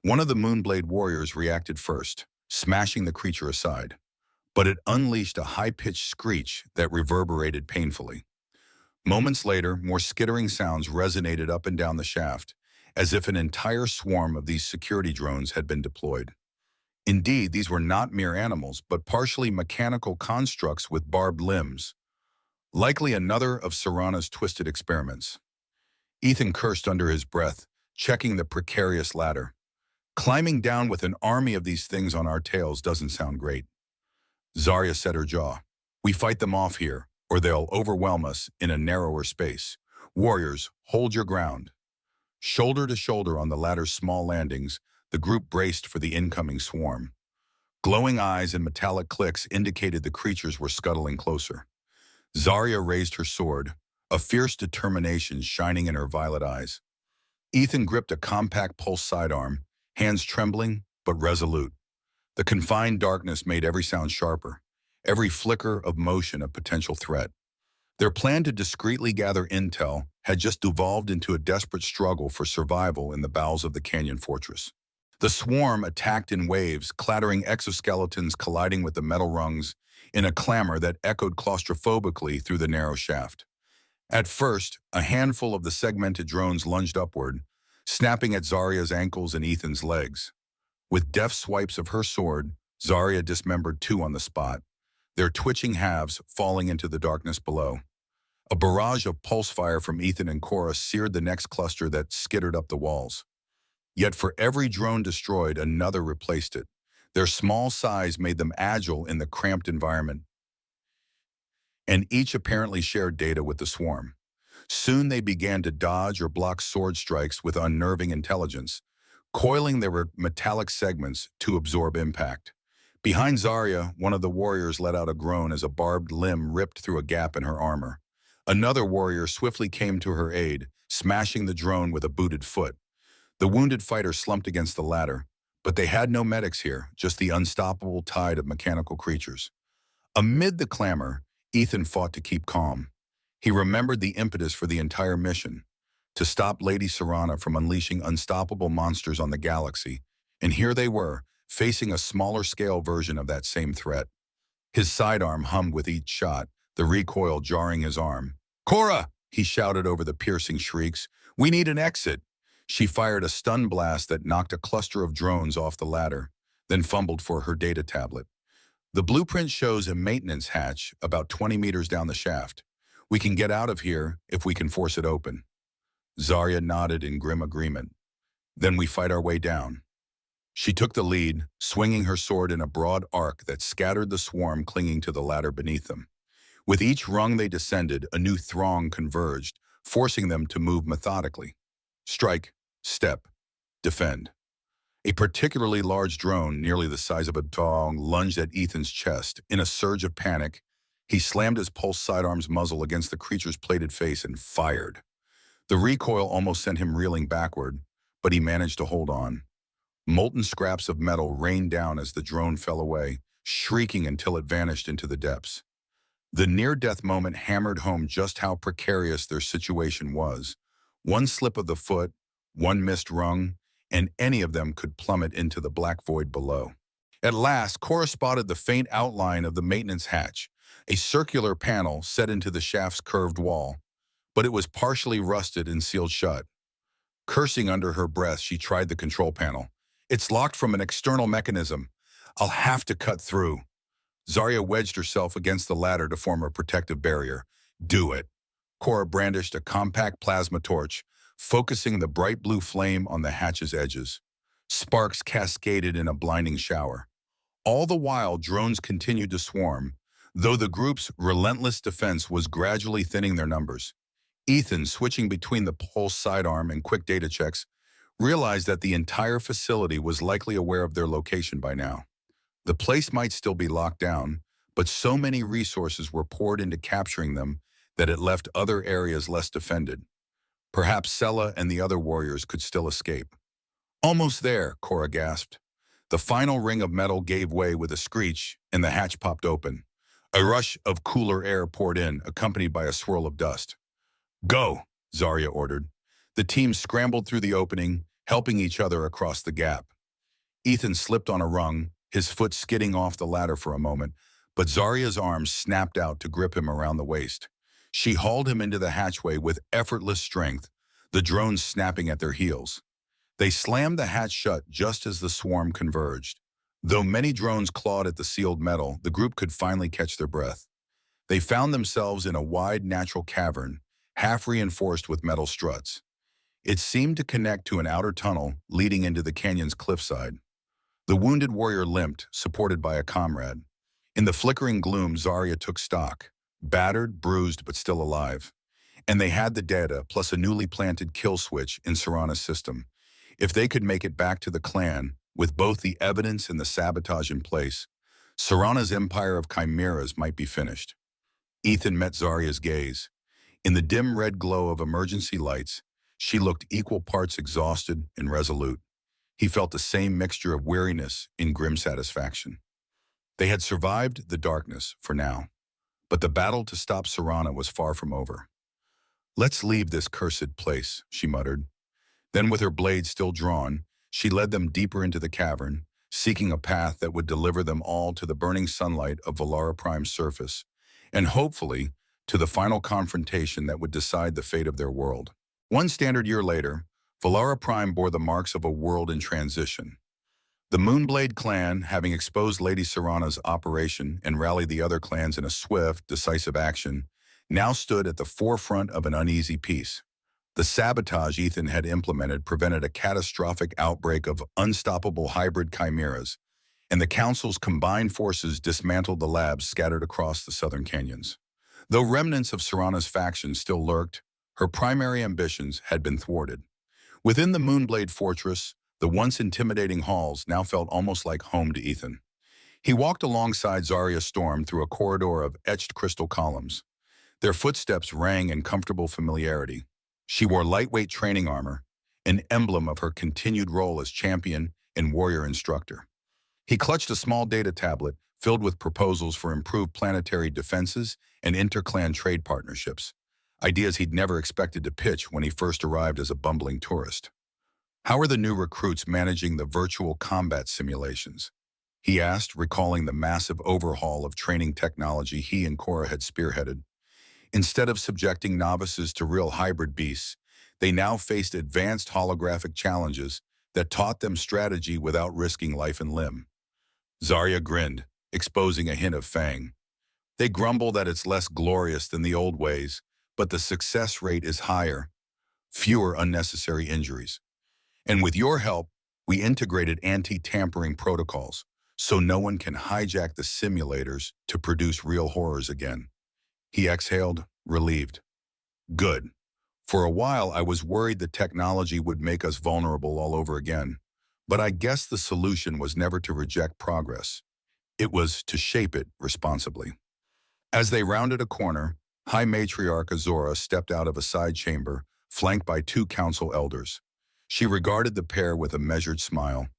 One of the Moonblade warriors reacted first, smashing the creature aside. But it unleashed a high-pitched screech that reverberated painfully. Moments later, more skittering sounds resonated up and down the shaft, as if an entire swarm of these security drones had been deployed. Indeed, these were not mere animals, but partially mechanical constructs with barbed limbs, likely another of Serana's twisted experiments. Ethan cursed under his breath, checking the precarious ladder. "Climbing down with an army of these things on our tails doesn't sound great." Zarya set her jaw. "We fight them off here, or they'll overwhelm us in a narrower space. Warriors, hold your ground." Shoulder to shoulder on the ladder's small landings, the group braced for the incoming swarm. Glowing eyes and metallic clicks indicated the creatures were scuttling closer. Zarya raised her sword, a fierce determination shining in her violet eyes. Ethan gripped a compact pulse sidearm, hands trembling but resolute. The confined darkness made every sound sharper, every flicker of motion a potential threat. Their plan to discreetly gather intel had just devolved into a desperate struggle for survival in the bowels of the canyon fortress. The swarm attacked in waves, clattering exoskeletons colliding with the metal rungs in a clamor that echoed claustrophobically through the narrow shaft. At first, a handful of the segmented drones lunged upward, snapping at Zarya's ankles and Ethan's legs. With deft swipes of her sword, Zarya dismembered two on the spot, their twitching halves falling into the darkness below. A barrage of pulse fire from Ethan and Cora seared the next cluster that skittered up the walls. Yet for every drone destroyed, another replaced it. Their small size made them agile in the cramped environment, and each apparently shared data with the swarm. Soon they began to dodge or block sword strikes with unnerving intelligence, coiling their metallic segments to absorb impact. Behind Zarya, one of the warriors let out a groan as a barbed limb ripped through a gap in her armor. Another warrior swiftly came to her aid, smashing the drone with a booted foot. The wounded fighter slumped against the ladder, but they had no medics here, just the unstoppable tide of mechanical creatures. Amid the clamor, Ethan fought to keep calm. He remembered the impetus for the entire mission, to stop Lady Serana from unleashing unstoppable monsters on the galaxy, and here they were, facing a smaller-scale version of that same threat. His sidearm hummed with each shot, the recoil jarring his arm. "Cora!" he shouted over the piercing shrieks. "We need an exit!" She fired a stun blast that knocked a cluster of drones off the ladder, then fumbled for her data tablet. The blueprint shows a maintenance hatch about 20 meters down the shaft. "We can get out of here if we can force it open." Zarya nodded in grim agreement. "Then we fight our way down." She took the lead, swinging her sword in a broad arc that scattered the swarm clinging to the ladder beneath them. With each rung they descended, a new throng converged, forcing them to move methodically. Strike, step, defend. A particularly large drone, nearly the size of a dog, lunged at Ethan's chest. In a surge of panic, he slammed his pulse sidearm's muzzle against the creature's plated face and fired. The recoil almost sent him reeling backward, but he managed to hold on. Molten scraps of metal rained down as the drone fell away, shrieking until it vanished into the depths. The near-death moment hammered home just how precarious their situation was. One slip of the foot, one missed rung, and any of them could plummet into the black void below. At last, Cora spotted the faint outline of the maintenance hatch, a circular panel set into the shaft's curved wall, but it was partially rusted and sealed shut. Cursing under her breath, she tried the control panel. "It's locked from an external mechanism. I'll have to cut through." Zarya wedged herself against the ladder to form a protective barrier. "Do it." Cora brandished a compact plasma torch, focusing the bright blue flame on the hatch's edges. Sparks cascaded in a blinding shower. All the while, drones continued to swarm, though the group's relentless defense was gradually thinning their numbers. Ethan, switching between the pulse sidearm and quick data checks, realized that the entire facility was likely aware of their location by now. The place might still be locked down, but so many resources were poured into capturing them that it left other areas less defended. Perhaps Sella and the other warriors could still escape. "Almost there," Cora gasped. The final ring of metal gave way with a screech, and the hatch popped open. A rush of cooler air poured in, accompanied by a swirl of dust. "Go," Zarya ordered. The team scrambled through the opening, helping each other across the gap. Ethan slipped on a rung, his foot skidding off the ladder for a moment, but Zarya's arms snapped out to grip him around the waist. She hauled him into the hatchway with effortless strength, the drones snapping at their heels. They slammed the hatch shut just as the swarm converged. Though many drones clawed at the sealed metal, the group could finally catch their breath. They found themselves in a wide natural cavern, half reinforced with metal struts. It seemed to connect to an outer tunnel leading into the canyon's cliffside. The wounded warrior limped, supported by a comrade. In the flickering gloom, Zarya took stock, battered, bruised, but still alive. And they had the data, plus a newly planted kill switch in Serana's system. If they could make it back to the clan, with both the evidence and the sabotage in place, Serana's empire of chimeras might be finished. Ethan met Zarya's gaze. In the dim red glow of emergency lights, she looked equal parts exhausted and resolute. He felt the same mixture of weariness and grim satisfaction. They had survived the darkness for now, But the battle to stop Serana was far from over. "Let's leave this cursed place," she muttered. Then with her blade still drawn, she led them deeper into the cavern, seeking a path that would deliver them all to the burning sunlight of Valara Prime's surface, and hopefully to the final confrontation that would decide the fate of their world. One standard year later, Valara Prime bore the marks of a world in transition. The Moonblade clan, having exposed Lady Serana's operation and rallied the other clans in a swift, decisive action, now stood at the forefront of an uneasy peace. The sabotage Ethan had implemented prevented a catastrophic outbreak of unstoppable hybrid chimeras, and the Council's combined forces dismantled the labs scattered across the southern canyons. Though remnants of Serana's faction still lurked, her primary ambitions had been thwarted. Within the Moonblade Fortress, the once intimidating halls now felt almost like home to Ethan. He walked alongside Zarya Storm through a corridor of etched crystal columns. Their footsteps rang in comfortable familiarity. She wore lightweight training armor, an emblem of her continued role as champion and warrior instructor. He clutched a small data tablet filled with proposals for improved planetary defenses and interclan trade partnerships, ideas he'd never expected to pitch when he first arrived as a bumbling tourist. "How are the new recruits managing the virtual combat simulations?" he asked, recalling the massive overhaul of training technology he and Cora had spearheaded. Instead of subjecting novices to real hybrid beasts, they now faced advanced holographic challenges that taught them strategy without risking life and limb. Zarya grinned, exposing a hint of fang. "They grumble that it's less glorious than the old ways, but the success rate is higher, fewer unnecessary injuries. And with your help, we integrated anti-tampering protocols, so no one can hijack the simulators to produce real horrors again." He exhaled, relieved. "Good. For a while, I was worried the technology would make us vulnerable all over again. But I guess the solution was never to reject progress. It was to shape it responsibly." As they rounded a corner, High Matriarch Azora stepped out of a side chamber, flanked by two council elders. She regarded the pair with a measured smile.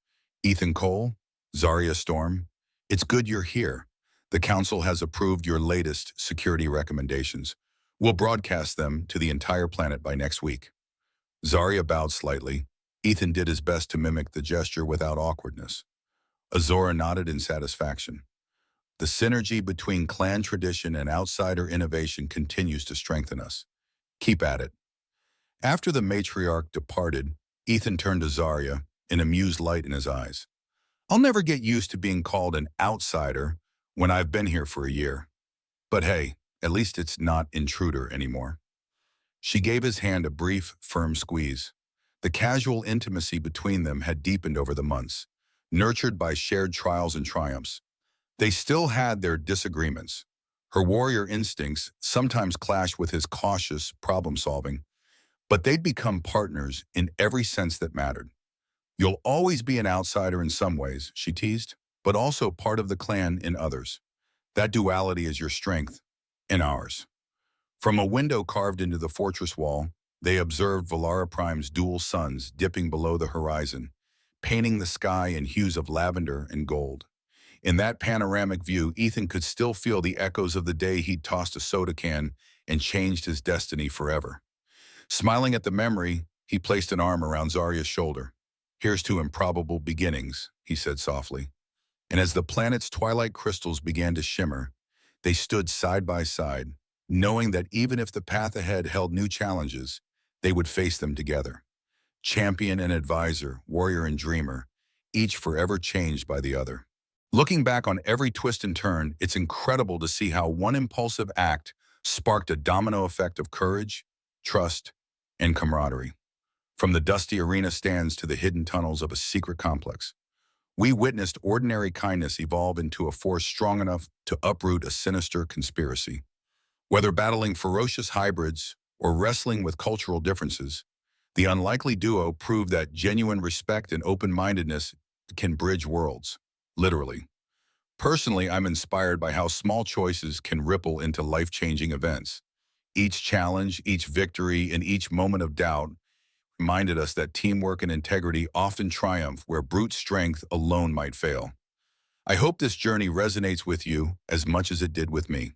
"Ethan Cole, Zarya Storm, it's good you're here. The council has approved your latest security recommendations. We'll broadcast them to the entire planet by next week." Zarya bowed slightly. Ethan did his best to mimic the gesture without awkwardness. Azora nodded in satisfaction. "The synergy between clan tradition and outsider innovation continues to strengthen us. Keep at it." After the matriarch departed, Ethan turned to Zarya, an amused light in his eyes. "I'll never get used to being called an outsider when I've been here for a year. But hey, at least it's not intruder anymore." She gave his hand a brief, firm squeeze. The casual intimacy between them had deepened over the months, nurtured by shared trials and triumphs. They still had their disagreements. Her warrior instincts sometimes clashed with his cautious problem-solving, but they'd become partners in every sense that mattered. "You'll always be an outsider in some ways," she teased, "but also part of the clan in others. That duality is your strength, and ours." From a window carved into the fortress wall, they observed Valara Prime's dual suns dipping below the horizon, painting the sky in hues of lavender and gold. In that panoramic view, Ethan could still feel the echoes of the day he'd tossed a soda can and changed his destiny forever. Smiling at the memory, he placed an arm around Zarya's shoulder. "Here's to improbable beginnings," he said softly. And as the planet's twilight crystals began to shimmer, they stood side by side, knowing that even if the path ahead held new challenges, they would face them together. Champion and advisor, warrior and dreamer, each forever changed by the other. Looking back on every twist and turn, it's incredible to see how one impulsive act sparked a domino effect of courage, trust, and camaraderie. From the dusty arena stands to the hidden tunnels of a secret complex, we witnessed ordinary kindness evolve into a force strong enough to uproot a sinister conspiracy. Whether battling ferocious hybrids or wrestling with cultural differences, the unlikely duo proved that genuine respect and open-mindedness can bridge worlds, literally. Personally, I'm inspired by how small choices can ripple into life-changing events. Each challenge, each victory, and each moment of doubt reminded us that teamwork and integrity often triumph where brute strength alone might fail. I hope this journey resonates with you as much as it did with me.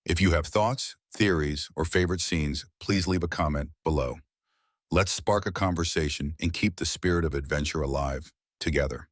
If you have thoughts, theories, or favorite scenes, please leave a comment below. Let's spark a conversation and keep the spirit of adventure alive together.